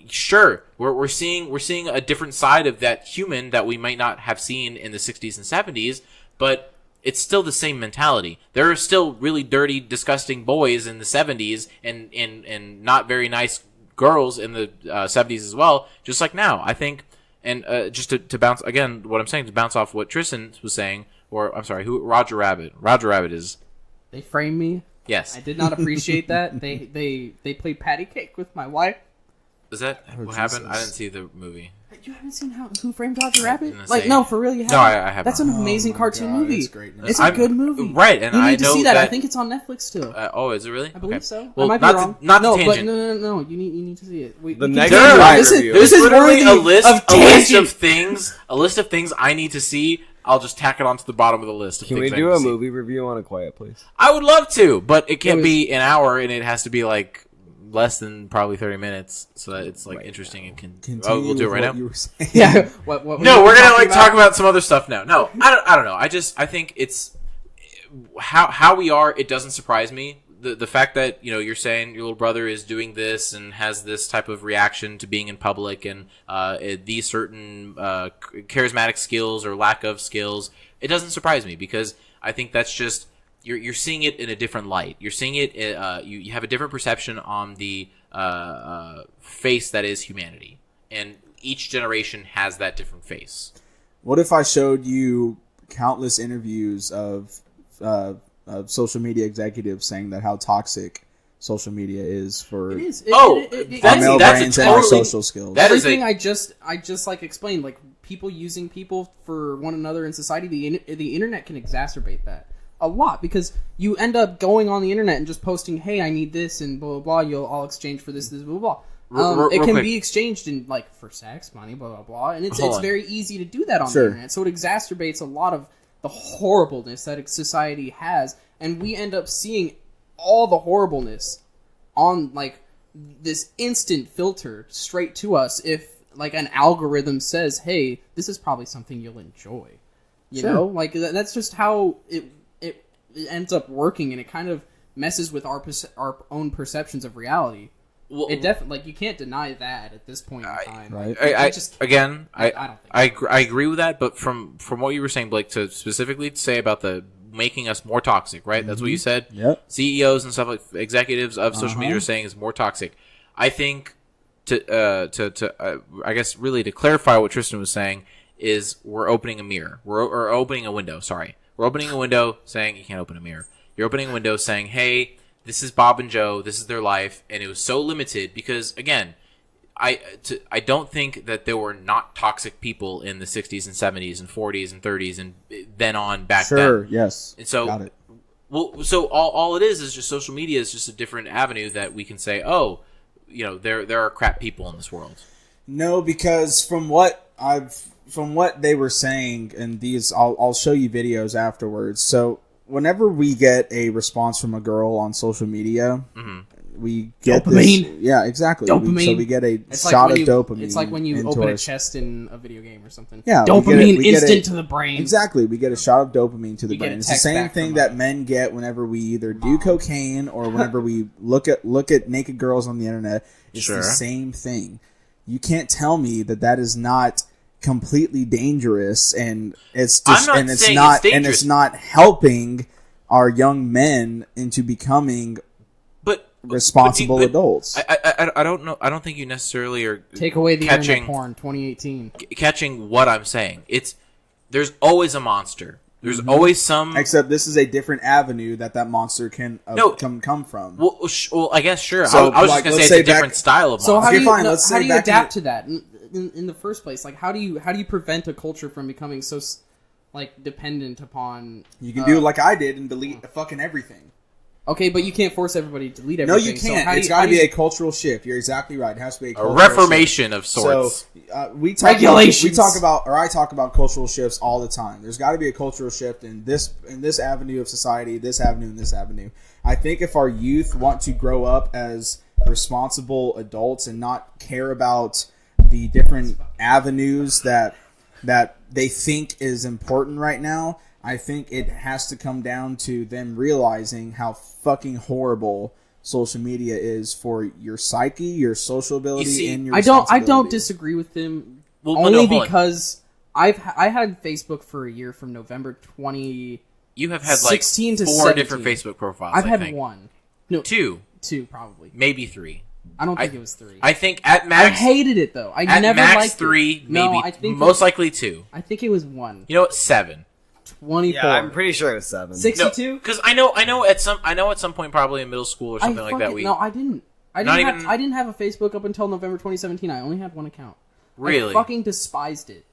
sure, we're seeing a different side of that human that we might not have seen in the 60s and 70s, but it's still the same mentality. There are still really dirty, disgusting boys in the 70s and not very nice girls in the 70s as well, just like now. I think, and just to bounce, again, what I'm saying, to bounce off what Tristan was saying, or I'm sorry, Roger Rabbit. Roger Rabbit is... They framed me. Yes. I did not appreciate that. They played patty cake with my wife. Is that what happened? I didn't see the movie. You haven't seen Who Framed Roger Rabbit? Like, no, for real, you haven't. No, I haven't. That's an amazing cartoon movie. It's great. It's a good movie. Right, and you need I to know see that. I think it's on Netflix still. Oh, is it really? I believe so. Well, I might be wrong. Not no, tangent. But no. You need to see it. The next review. There's literally a list of things I need to see. I'll just tack it onto the bottom of the list. Can we do a movie review on A Quiet Place? I would love to, but it can't be an hour, and it has to be like less than probably 30 minutes, so that it's like interesting and can. Oh, we'll do it right now. Yeah. What no, we're gonna talk about some other stuff now. No, I don't know. I think it's how we are. It doesn't surprise me. The fact that you're saying your little brother is doing this and has this type of reaction to being in public and these certain charismatic skills or lack of skills, it doesn't surprise me, because I think that's just you're seeing it in a different light. You're seeing it. You have a different perception on the face that is humanity, and each generation has that different face. What if I showed you countless interviews of social media executives saying that how toxic social media is for It is. our male brains and our social skills. That is everything I just like explained, like people using people for one another in society. The internet can exacerbate that a lot because you end up going on the internet and just posting, "Hey, I need this," and blah blah blah. I'll exchange for this blah blah blah. It can be exchanged in like for sex, money, blah blah blah, and it's very easy to do that on the internet. So it exacerbates a lot of the horribleness that society has, and we end up seeing all the horribleness on like this instant filter straight to us if like an algorithm says, hey, this is probably something you'll enjoy, you know, like that's just how it ends up working, and it kind of messes with our own perceptions of reality. Well, it definitely, like, you can't deny that at this point in time. Right. I don't think I agree with that, but from what you were saying, Blake, to specifically say about the making us more toxic, right? That's what you said. Yep. CEOs and stuff like executives of social media are saying is more toxic. I think I guess really to clarify what Tristan was saying is we're opening a mirror. We're opening a window. Sorry, we're opening a window saying you can't open a mirror. You're opening a window saying, hey, this is Bob and Joe. This is their life, and it was so limited because again, I don't think that there were not toxic people in the 60s and 70s and 40s and 30s and then on back then. Sure, yes. And so, got it. Well, so all it is just social media is just a different avenue that we can say, oh, you know, there are crap people in this world. No, because from what they were saying, and these, I'll show you videos afterwards. So whenever we get a response from a girl on social media, we get dopamine. This, yeah, exactly. Dopamine. So we get a It's shot like of dopamine. It's like when you into open our a chest in a video game or something. Yeah, dopamine instant to the brain. Exactly, we get a shot of dopamine to the You brain. get a It's the text same back thing from that a men get whenever we either do cocaine or whenever we look at naked girls on the internet. It's the same thing. You can't tell me that is not completely dangerous, and it's it's not helping our young men into becoming responsible adults. I don't know. I don't think you necessarily are take away the catching internet porn 2018. Catching what I'm saying. There's always a monster. There's always some. Except this is a different avenue that monster can come from. Well, I guess sure. So, I was just gonna say it's a different style of monster. So how do you back adapt to that in the first place? Like how do you prevent a culture from becoming so like dependent upon? You can do like I did and delete fucking everything. Okay, but you can't force everybody to delete everything. No, you can't. It's got to be a cultural shift. You're exactly right. It has to be a reformation shift of sorts. So regulations. I talk about cultural shifts all the time. There's got to be a cultural shift in this avenue of society, this avenue, and this avenue. I think if our youth want to grow up as responsible adults and not care about the different avenues that they think is important right now, I think it has to come down to them realizing how fucking horrible social media is for your psyche, your social ability, and your I don't disagree with them because I had Facebook for a year from November 20. You have had like 16 to 4 17. different Facebook profiles. I've had one. No, two probably. Maybe 3. I don't think it was 3. I think at max. I hated it though. I never liked 3, it. maybe. No, I think most likely 2. I think it was 1. You know what? 7. 24. Yeah, I'm pretty sure it was 7. 62? Because I know at some point probably in middle school or something like that. No, I didn't. I didn't have a Facebook up until November 2017. I only had one account. Really? I fucking despised it.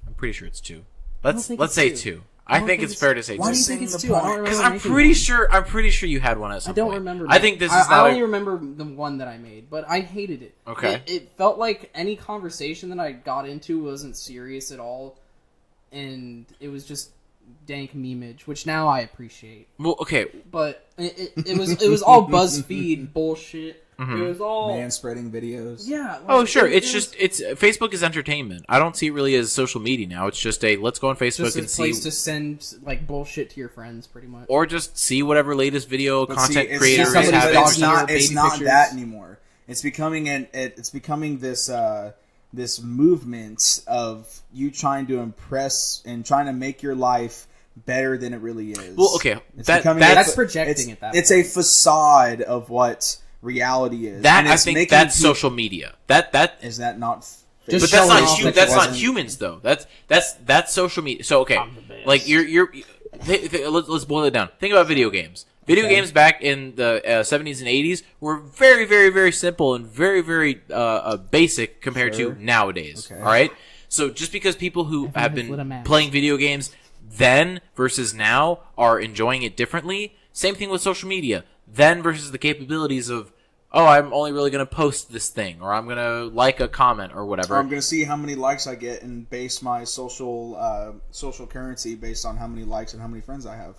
I'm pretty sure it's 2. Let's say 2. I think it's fair to say 2. Why do you think it's 2? I don't remember. Because I'm pretty sure you had one at some point. I don't remember. I think this is I only remember the one that I made, but I hated it. Okay. It felt like any conversation that I got into wasn't serious at all, and it was just dank memeage, which now I appreciate. Well, okay, but it was all BuzzFeed bullshit. Mm-hmm. It was all man-spreading videos. Yeah. Like, sure. It's Facebook is entertainment. I don't see it really as social media now. It's just let's go on Facebook and see. Place to send like bullshit to your friends, pretty much, or just see whatever latest video content creators is have. It's not that anymore. It's becoming this movement of you trying to impress and trying to make your life better than it really is. Well, okay, that's projecting at that point. It's a facade of what reality is. That And I it's think making that's people- social media. That Is that not? Just but that's showing not off that that's you not wasn't- humans though. That's social media. So okay, like let's boil it down. Think about video games. Video games back in the 70s and 80s were very, very, very simple and very, very basic compared to nowadays. Okay. All right. So just because people who have has lit a been match. playing video games then versus now are enjoying it differently. Same thing with social media. Then versus the capabilities of, oh, I'm only really going to post this thing, or I'm going to like a comment or whatever. I'm going to see how many likes I get and base my social currency based on how many likes and how many friends I have.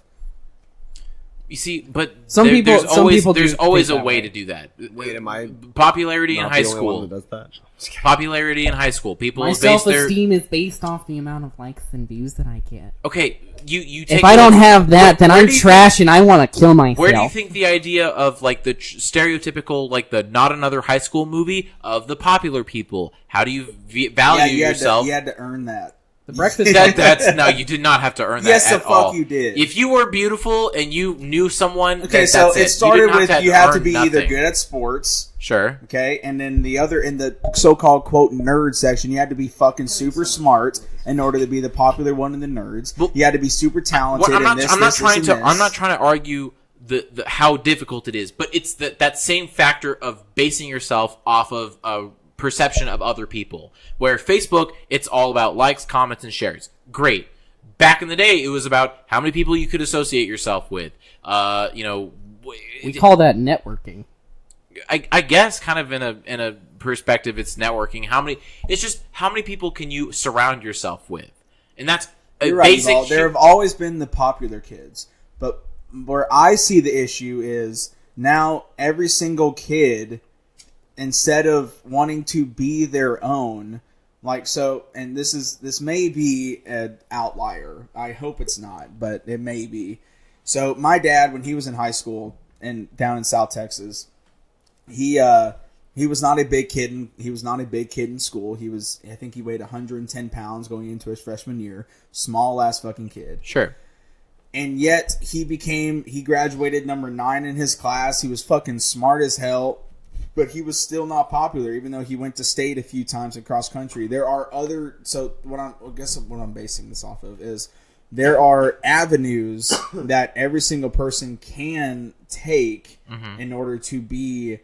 You see, but Some people- there's some always people do there's always a think that way way. to do that. Wait, am I Popularity in not high the only one school. that does that? Popularity in high school. People My base their self-esteem is based off the amount of likes and views that I get. okay. You take If I don't it- have that, then where I'm do you trash and I want to kill myself. Where do you think the idea of like the stereotypical, like the not another high school movie of the popular people? How do you value you yourself? had to earn that. The breakfast That's no, you did not have to earn that. Yes, the at fuck all. you did. If you were beautiful and you knew someone, Okay, then so that's it started you didn't with you have to earn be either nothing. good at sports, Sure. okay, and then the other in the so-called quote nerd section, you had to be fucking super smart in order to be the popular one in the nerds. Well, you had to be super talented. Well, I'm I'm not trying to argue the how difficult it is, but it's that same factor of basing yourself off of a perception of other people. Where Facebook, it's all about likes, comments, and shares. Great. Back in the day, it was about how many people you could associate yourself with. we call that networking. I guess kind of in a perspective, it's networking. It's just how many people can you surround yourself with, and that's a You're right, basic. Yuval. There have always been the popular kids, but where I see the issue is now every single kid, instead of wanting to be their own, like so, and this may be an outlier. I hope it's not, but it may be. So my dad, when he was in high school and down in South Texas, he was not a big kid. He was not a big kid in school. I think he weighed 110 pounds going into his freshman year. Small ass fucking kid. Sure. And yet he graduated number 9 in his class. He was fucking smart as hell, but he was still not popular, even though he went to state a few times in cross country. There are what I'm basing this off of is there are avenues that every single person can take in order to be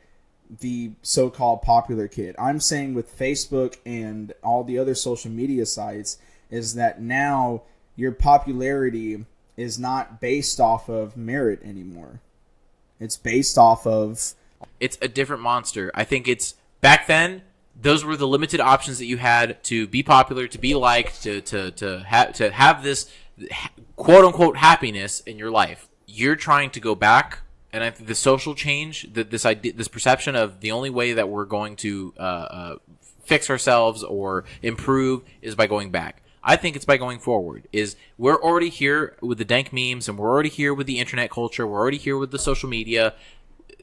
the so-called popular kid. I'm saying with Facebook and all the other social media sites is that now your popularity is not based off of merit anymore. It's based off of... It's a different monster. I think it's back then. Those were the limited options that you had to be popular, to be liked, to have this quote unquote happiness in your life. You're trying to go back, and I think the social change, this idea, this perception of the only way that we're going to fix ourselves or improve is by going back. I think it's by going forward. We're already here with the dank memes, and we're already here with the internet culture. We're already here with the social media.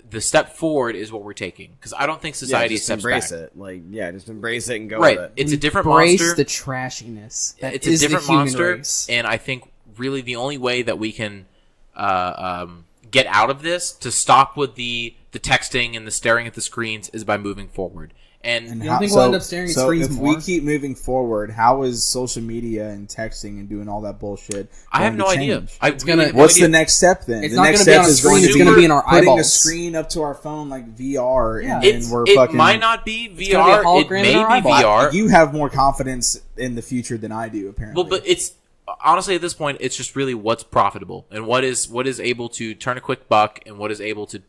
The step forward is what we're taking, because I don't think society just steps embrace back. it. Just embrace it and go Right, with it. it's a different Embrace monster. the trashiness. That It's a is the different human monster, race. and I think really the only way that we can get out of this, to stop with the texting and the staring at the screens, is by moving forward. And You don't think we'll end up staring at screens if more? we keep moving forward, how is social media and texting and doing all that bullshit I have going no to idea. change? It's gonna- What's the next step then? It's the not next gonna be step on a is screen, going to it's be gonna be in our putting a eyeballs. screen up to our phone like VR, Yeah. and then we're it fucking. might not be gonna be a VR. It hologram may in our be eyeball. VR. You have more confidence in the future than I do, apparently. Well, but it's honestly at this point, it's just really what's profitable and what is able to turn a quick buck and what is able to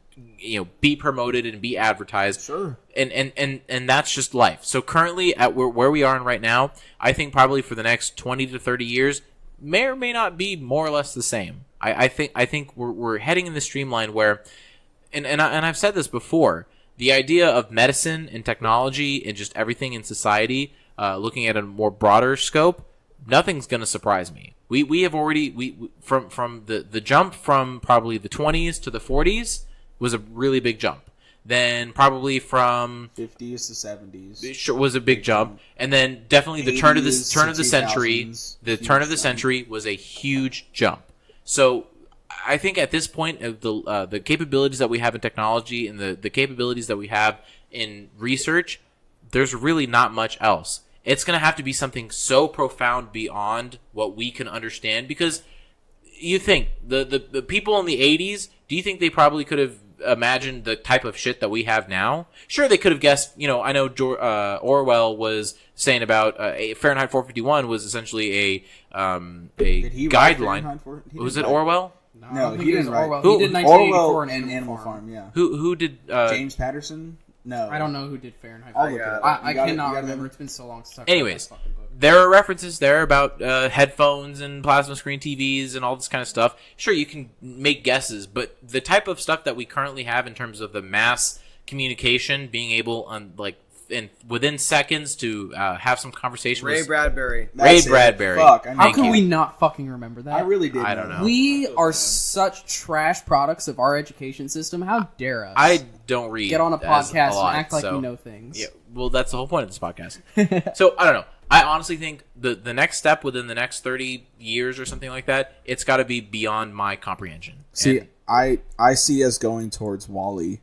be promoted and be advertised. Sure. And that's just life. So currently at where we are in right now, I think probably for the next 20 to 30 years may or may not be more or less the same. I think we're heading in the streamline where, and I've said this before, the idea of medicine and technology and just everything in society, looking at a more broader scope, nothing's going to surprise me. We have already from the jump from probably the 20s to the 40s was a really big jump. Then probably from 50s to 70s. sure was a big jump, and then definitely the turn of the 80s to century. 2000s, The turn of the century was a huge jump. So I think at this point, of the capabilities that we have in technology and the capabilities that we have in research, there's really not much else. It's going to have to be something so profound beyond what we can understand, because you think the people in the 80s, do you think they probably could have imagined the type of shit that we have now? Sure, they could have guessed. I know Orwell was saying about Fahrenheit 451 was essentially Did he write Fahrenheit guideline. 4? He Was didn't it write- Orwell? No, I think he it was didn't write. Orwell. Who- He did 1984 Orwell and and Animal Farm. Yeah. Who did? James Patterson? No. I don't know who did Fahrenheit. I'll look it up. I You got it? cannot You got it? remember. It's been so long since I've Anyways, read that fucking book. there are references there about headphones and plasma screen TVs and all this kind of stuff. Sure, you can make guesses, but the type of stuff that we currently have in terms of the mass communication, being able within seconds to have some conversation Ray with Bradbury. That's Ray it. Bradbury. Fuck, I How Thank can you. we not fucking remember that? I really did. I don't know. We are such trash products of our education system. How dare us? I don't read. get on a as podcast lot, and act like so- we know things. Yeah, well, that's the whole point of this podcast. So, I don't know. I honestly think the next step within the next 30 years or something like that, it's got to be beyond my comprehension. See, And I see us going towards Wall-E.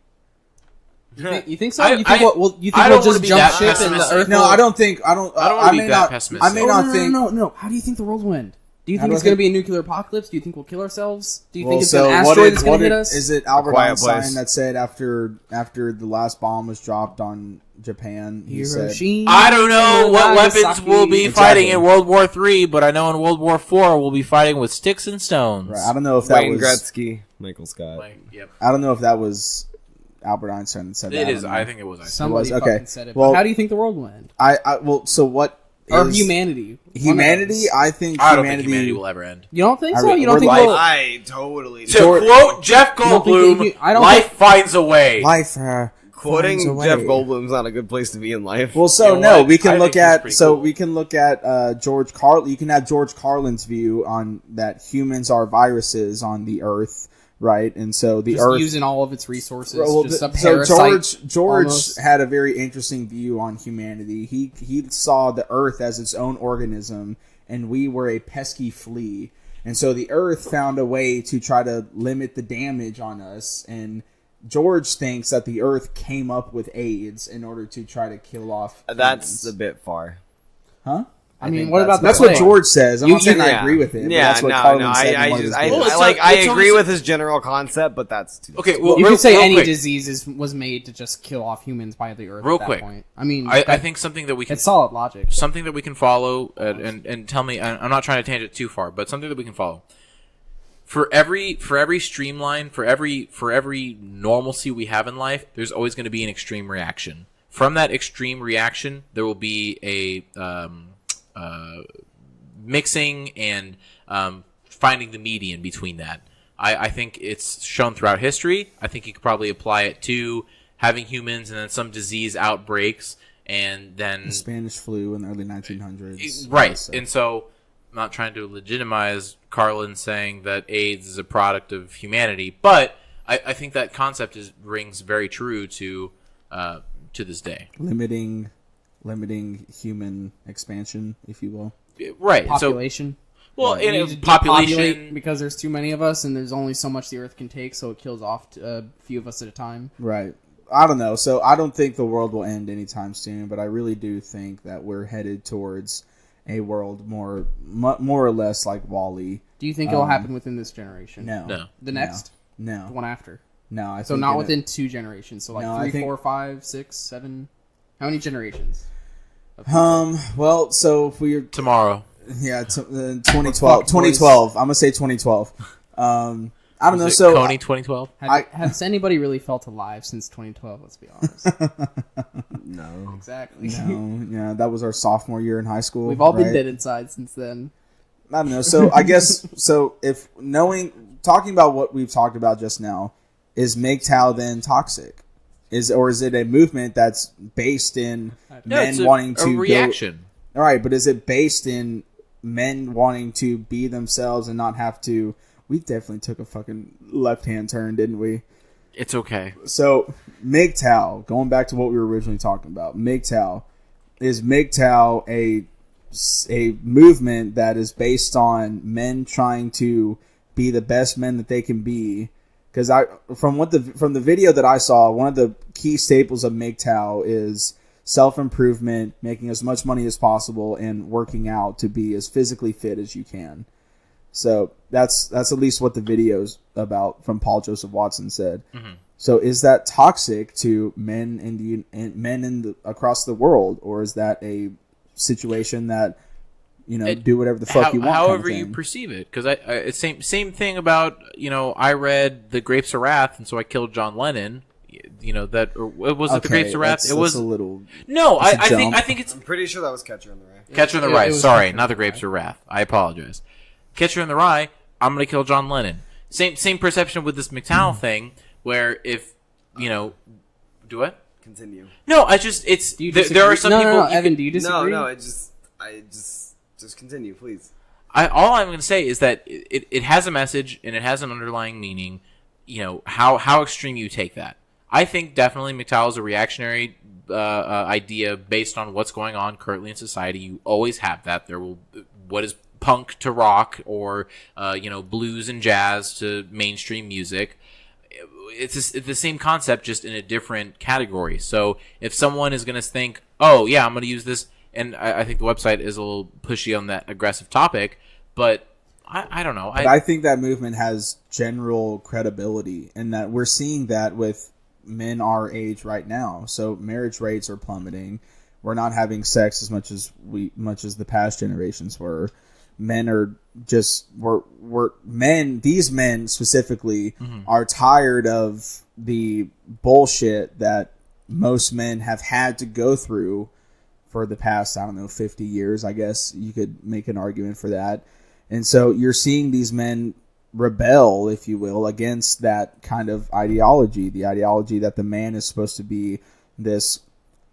You think so? I- You think I- we'll I don't just wanna be jump that ship and the pessimistic. Earth? No, will... I don't think. I don't wanna I be may that not. pessimistic. I may not think. No. How do you think the world will end? Do you How think do it's I going to think- be a nuclear apocalypse? Do you think we'll kill ourselves? Do you Well, think it's so an what asteroid did- that's going what to hit did- us? Is it Albert Quiet Einstein Place. that said after the last bomb was dropped on Japan, he said, Hiroshima, I don't know what weapons Nagasaki. we'll be Exactly. fighting in World War III, but I know in World War IV we'll be fighting with sticks and stones. Right, I don't know if that Wayne was. Gretzky, Michael Scott. Yep. I don't know if that was Albert Einstein that said that. It is. don't know. I think it was. Somebody It was? Okay. fucking said it. Well- But how do you think the world will end? Well, so what? Or is- humanity? One of Humanity. those. I think I don't humanity. think humanity will ever end. You don't think I so? re- You don't we're think life- we'll... I totally. To George- quote Jeff don't think Goldblum, I don't life think- finds a way. Life. Quoting finds a way. Jeff Goldblum's not a good place to be in life. Well, so You know no, what? we can I look think he's at pretty so cool. we can look at George Carlin. You can have George Carlin's view on that humans are viruses on the Earth, right? And so the just Earth. using all of its resources. Well, just a so parasite. George almost. had a very interesting view on humanity. He saw the Earth as its own organism, and we were a pesky flea. And so the Earth found a way to try to limit the damage on us. And George thinks that the Earth came up with AIDS in order to try to kill off. That's humans. a bit far. Huh? I mean, think what about That's the what plague? George says. I'm You- not saying I Yeah. agree with him. Yeah, but that's what no, Carlin no. said in I one of his just, Well, it's like, a- I it's agree almost- with his general concept, but that's too. Okay, well, You real, could say real any quick, disease was made to just kill off humans by the Earth Real at that quick. point. I mean, I think something that we can it's solid logic. something that we can follow and tell me. I'm not trying to tangent too far, but something that we can follow. For every streamline, for every normalcy we have in life, there's always going to be an extreme reaction. From that extreme reaction, there will be a mixing and finding the median between that. I think it's shown throughout history. I think you could probably apply it to having humans and then some disease outbreaks and then The Spanish flu in the early 1900s. right. So- And so I'm not trying to legitimize Carlin saying that AIDS is a product of humanity, but I think that concept rings very true to this day. limiting human expansion, if you will. Right. Population. So, well, We in need a to population. depopulate because there's too many of us and there's only so much the Earth can take, so it kills off a few of us at a time. Right. I don't know. So I don't think the world will end anytime soon, but I really do think that we're headed towards a world more or less like Wall-E. Do you think it'll happen within this generation? No. No. The next? No. The one after? No. I So think not in within 2 generations. So like No, I 3, think- 4, 5, 6, 7. How many generations? Well, so if we're Tomorrow. 2012. Fuck, boys. 2012. I'm gonna say 2012. I don't know. Was it So Coney 2012. Has anybody really felt alive since 2012? Let's be honest. No. Exactly. no, yeah, that was our sophomore year in high school. We've all been right? dead inside since then. I don't know. So I guess if talking about what we've talked about just now, is MGTOW then toxic? Is it a movement that's based in men wanting to a reaction. All right, but is it based in men wanting to be themselves and not have to? We definitely took a fucking left-hand turn, didn't we? It's okay. So MGTOW, going back to what we were originally talking about, MGTOW a movement that is based on men trying to be the best men that they can be. Because from the video that I saw, one of the key staples of MGTOW is self-improvement, making as much money as possible, and working out to be as physically fit as you can. So that's at least what the video's about from Paul Joseph Watson said. Mm-hmm. So is that toxic to men across the world, or is that a situation that do whatever the fuck you want? However you perceive it, because it's same thing about I read The Grapes of Wrath, and so I killed John Lennon. That or was it The Grapes of Wrath? It was a little. No, I think it's. I'm pretty sure that was Catcher in the Rye. Catcher in the Rye. Sorry, not The Grapes of Wrath. I apologize. Catcher in the Rye. I'm gonna kill John Lennon. Same perception with this MGTOW thing, where if do what? Continue. No, I just there are some people. No, Evan, do you disagree? No, I just continue, please. All I'm going to say is that it has a message and it has an underlying meaning. How extreme you take that. I think definitely MGTOW is a reactionary idea based on what's going on currently in society. You always have that. What is punk to rock, or blues and jazz to mainstream music. It's the same concept, just in a different category. So if someone is going to think, oh yeah, I'm going to use this, and I think the website is a little pushy on that aggressive topic, but I don't know. But I think that movement has general credibility, and that we're seeing that with men our age right now. So marriage rates are plummeting. We're not having sex as much as the past generations were. Men are just these men specifically are tired of the bullshit that most men have had to go through for the past, 50 years, I guess you could make an argument for that. And so you're seeing these men rebel, if you will, against that kind of ideology, the ideology that the man is supposed to be this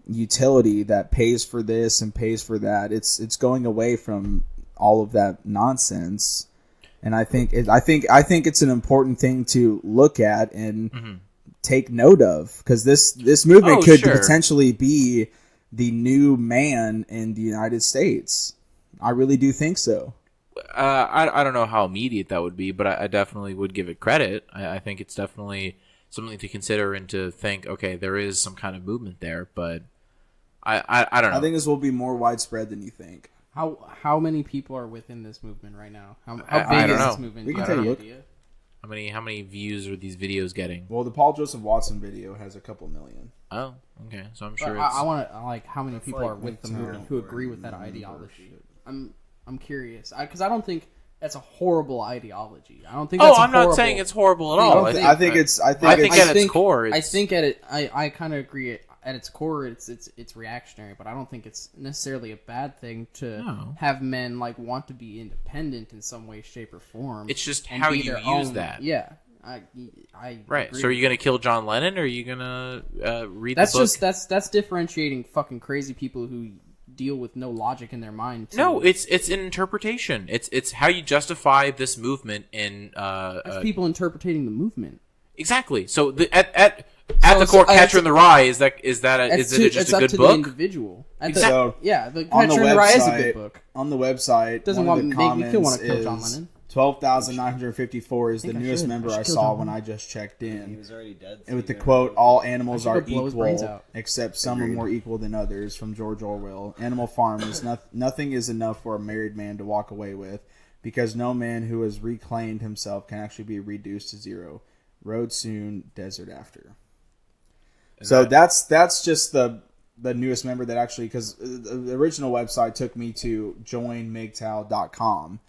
utility that pays for this and pays for that. It's going away from all of that nonsense. And I think it's an important thing to look at and take note of, because this movement could potentially be the new man in the United States. I really do think so. I don't know how immediate that would be, but I definitely would give it credit. I think it's definitely something to consider and to think, okay, there is some kind of movement there, but I don't know. I think this will be more widespread than you think. How many people are within this movement right now? How big I is don't this know. movement? We can take a look. How many views are these videos getting? Well, the Paul Joseph Watson video has a couple million. Oh, okay. So I'm sure I want to how many people like are with the MGTOW movement who agree with that ideology? I'm curious, because I don't think that's a horrible ideology. I don't think. I'm not saying it's horrible at all. I think at its core, I think I kind of agree. At its core, it's reactionary, but I don't think it's necessarily a bad thing to have men want to be independent in some way, shape, or form. It's just how you use that. Yeah, I right. agree. So are you going to kill John Lennon, or are you going to read that's the book? That's differentiating fucking crazy people who deal with no logic in their mind. No, it's an interpretation. It's how you justify this movement in that's people interpreting the movement. Exactly. So at the core, Catcher in the Rye is it just it's a up good to book? the individual. So the Catcher in the Rye is a good book. On the website, Doesn't one want of the to make me comments want to kill John Lennon. 12,954 is the I newest should. member I should I kill saw John when Lennon. I just checked He in. was already dead. And with the quote, "All animals I are should go blow his brains equal, out." except some are more equal than others," from George Orwell. Animal Farm is nothing is enough for a married man to walk away with, because no man who has reclaimed himself can actually be reduced to zero. Road soon, desert after. So that's just the newest member that actually, because the original website took me to joinmgtow.com.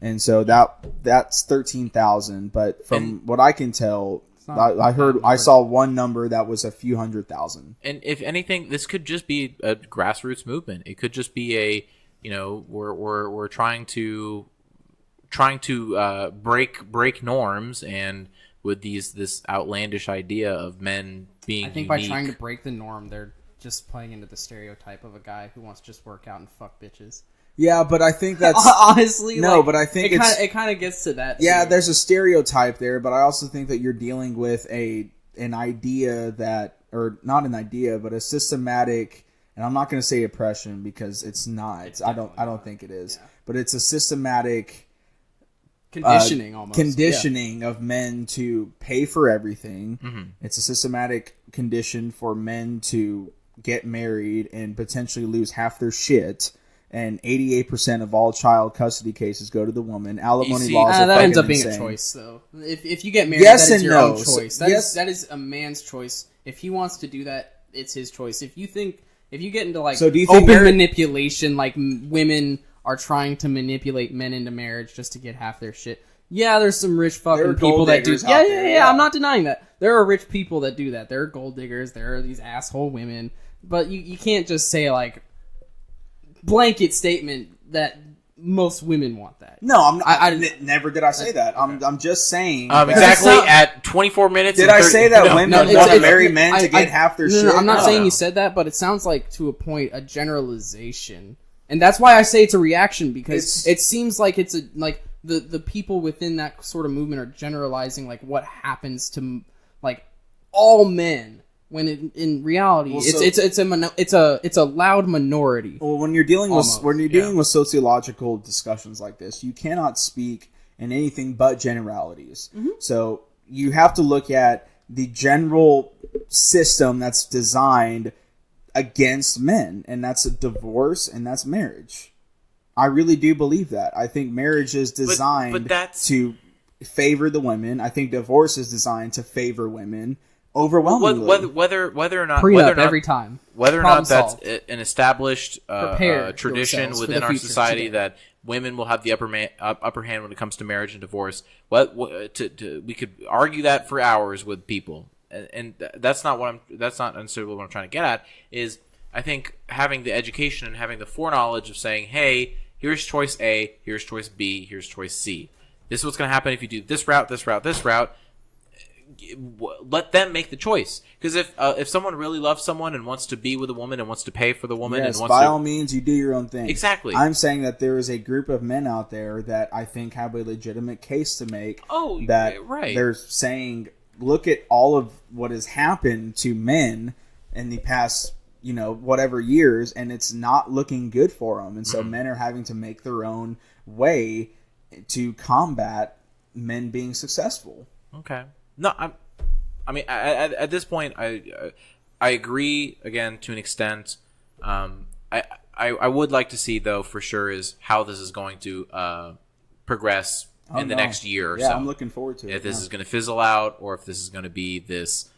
And so that's 13,000, but from what I can tell, I saw one number that was a few 100,000. And if anything, this could just be a grassroots movement. It could just be we're trying to break norms, and with this outlandish idea of men being I think unique. by trying to break the norm, they're just playing into the stereotype of a guy who wants to just work out and fuck bitches. Yeah, but I think that's honestly no. But I think it kind of gets to that. Yeah, too. there's a stereotype there, but I also think that you're dealing with an idea that, or not an idea, but a systematic. And I'm not going to say oppression because it's not. I don't think it is. Yeah. But it's a systematic conditioning almost. Conditioning of men to pay for everything. Mm-hmm. It's a systematic condition for men to get married and potentially lose half their shit. And 88% of all child custody cases go to the woman. Alimony laws are that ends up being insane. a choice, though. If you get married, Yes that is and your no. own choice. That is a man's choice. If he wants to do that, it's his choice. If you get into like So do you think open manipulation, like women are trying to manipulate men into marriage just to get half their shit. Yeah, there's some rich There are fucking gold people that do. diggers out there, Yeah. I'm not denying that. There are rich people that do that. There are gold diggers. There are these asshole women. But you can't just say like blanket statement that most women want that. No, I'm not. Never did I say that. I'm just saying. Exactly at 24 minutes. Did I say that women want to marry men to get half their shit? No, I'm not saying you said that, but it sounds like, to a point, a generalization. And that's why I say it's a reaction, because it seems like it's the people within that sort of movement are generalizing like what happens to like all men, when in reality it's a loud minority. Well, when you're dealing with sociological discussions like this, you cannot speak in anything but generalities. Mm-hmm. So you have to look at the general system that's designed against men, and that's a divorce and that's marriage. I really do believe that. I think marriage is designed to favor the women. I think divorce is designed to favor women overwhelmingly. Whether or not every time. Whether or Problem not that's solved. an established Prepare tradition yourselves for within the our future society today. that women will have the upper hand when it comes to marriage and divorce. We could argue that for hours with people, and that's not necessarily what I'm trying to get at. Is I think having the education and having the foreknowledge of saying, hey, here's choice A, here's choice B, here's choice C. This is what's going to happen if you do this route, this route, this route. Let them make the choice. Because if someone really loves someone and wants to be with a woman and wants to pay for the woman, yes, and wants by to, all means, you do your own thing. Exactly. I'm saying that there is a group of men out there that I think have a legitimate case to make. Oh, that right. They're saying, look at all of what has happened to men in the past, whatever years, and it's not looking good for them. And so men are having to make their own way to combat men being successful. Okay. No, I mean, at this point, I agree again to an extent. I would like to see, though, for sure, is how this is going to progress in the next year or so. Yeah, I'm looking forward to it. If this is going to fizzle out, or if this is going to be this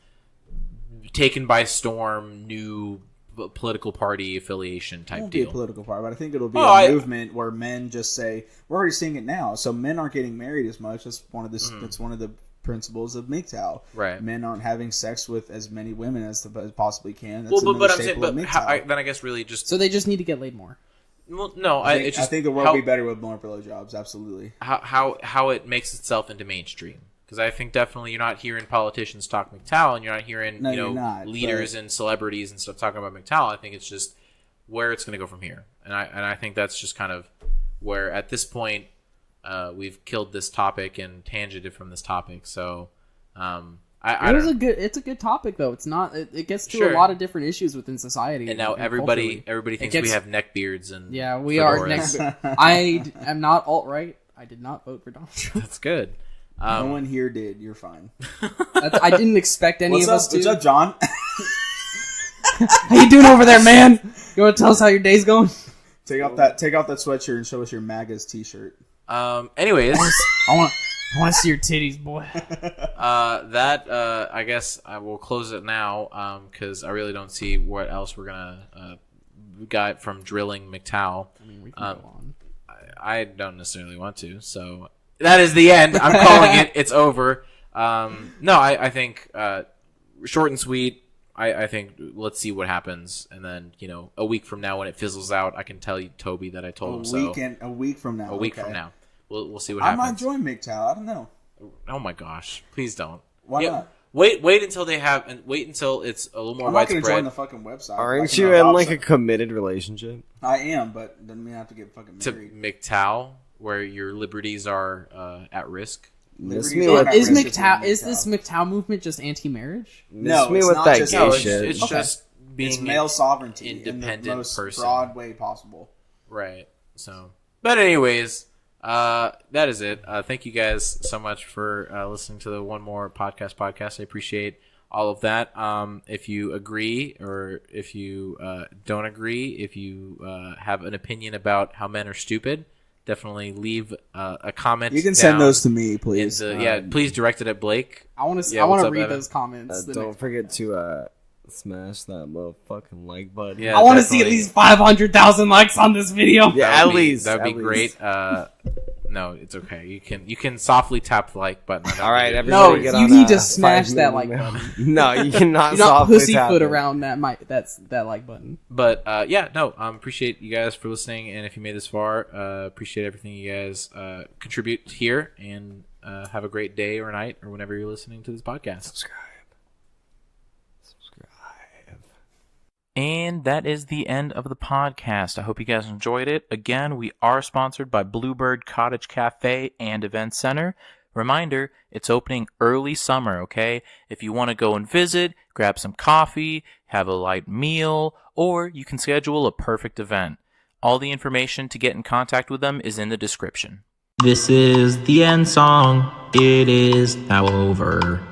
taken by storm, new political party affiliation type It won't deal. be a political party, but I think it'll be a movement where men just say, we're already seeing it now. So men aren't getting married as much. That's one of the principles of MGTOW. Right. Men aren't having sex with as many women as they possibly can. That's Well, but I'm staple saying, of but MGTOW. then I guess really just So they just need to get laid more. well, no, I think the world would be better with more blowjobs. Absolutely. How it makes itself into mainstream. Because I think definitely you're not hearing politicians talk MGTOW, and you're not hearing you're not, leaders and celebrities and stuff talking about MGTOW. I think it's just where it's going to go from here, and I think that's just kind of where at this point we've killed this topic and tangented from this topic. So It's a good topic though. It's not. It gets to a lot of different issues within society. And now everybody thinks we have neck beards and yeah, we fedoras. are. I am not alt-right. I did not vote for Donald Trump. That's good. No one here did. You're fine. I didn't expect any of us to. What's up, John? How you doing over there, man? You want to tell us how your day's going? Take off that sweatshirt and show us your MAGA's t-shirt. Anyways, I want to see your titties, boy. I guess I will close it now because I really don't see what else we're gonna got from drilling MGTOW. I mean, we can go on. I don't necessarily want to, so that is the end. I'm calling it. It's over. No, I think short and sweet. I think let's see what happens, and then a week from now when it fizzles out, I can tell you, Toby, that I told him. A week from now. A week from now, we'll see what happens. I might join MGTOW. I don't know. Oh my gosh! Please don't. Why not? Wait until they have, and wait until it's a little more I'm not widespread. going to join the fucking website. Aren't you in like a committed relationship? I am, but doesn't mean I have to get fucking to married. MGTOW, where your liberties are at risk. Miss Liberties me are with at Is risk if you're MGTOW? in Is this MGTOW movement just anti-marriage? Miss me it's with not that just- gay no, shit. It's Okay. just being It's male sovereignty independent in the most person. broad way possible. Right. So, but anyways, That is it. Thank you guys so much for listening to the One More podcast. I appreciate all of that. If you agree or if you don't agree, if you have an opinion about how men are stupid, definitely leave a comment. You can send those to me, please. Please direct it at Blake. I want to. Yeah, I want what's to up, read Evan? those comments. Don't forget to smash that motherfucking like button. Yeah, I want to see at definitely. least 500,000 likes on this video. Yeah, That'd at least that'd be great. No, it's okay. You can softly tap the like button. All right, No, everybody get you on need to a smash 5 that minute like email. button. No, you cannot Do not softly pussyfoot tap it. around that like button. But appreciate you guys for listening, and if you made this far, appreciate everything you guys contribute here, and have a great day or night or whenever you're listening to this podcast. Subscribe. And that is the end of the podcast. I hope you guys enjoyed it. Again, we are sponsored by Bluebird Cottage Cafe and Event Center. Reminder, it's opening early summer, okay? If you want to go and visit, grab some coffee, have a light meal, or you can schedule a perfect event. All the information to get in contact with them is in the description. This is the end song. It is now over.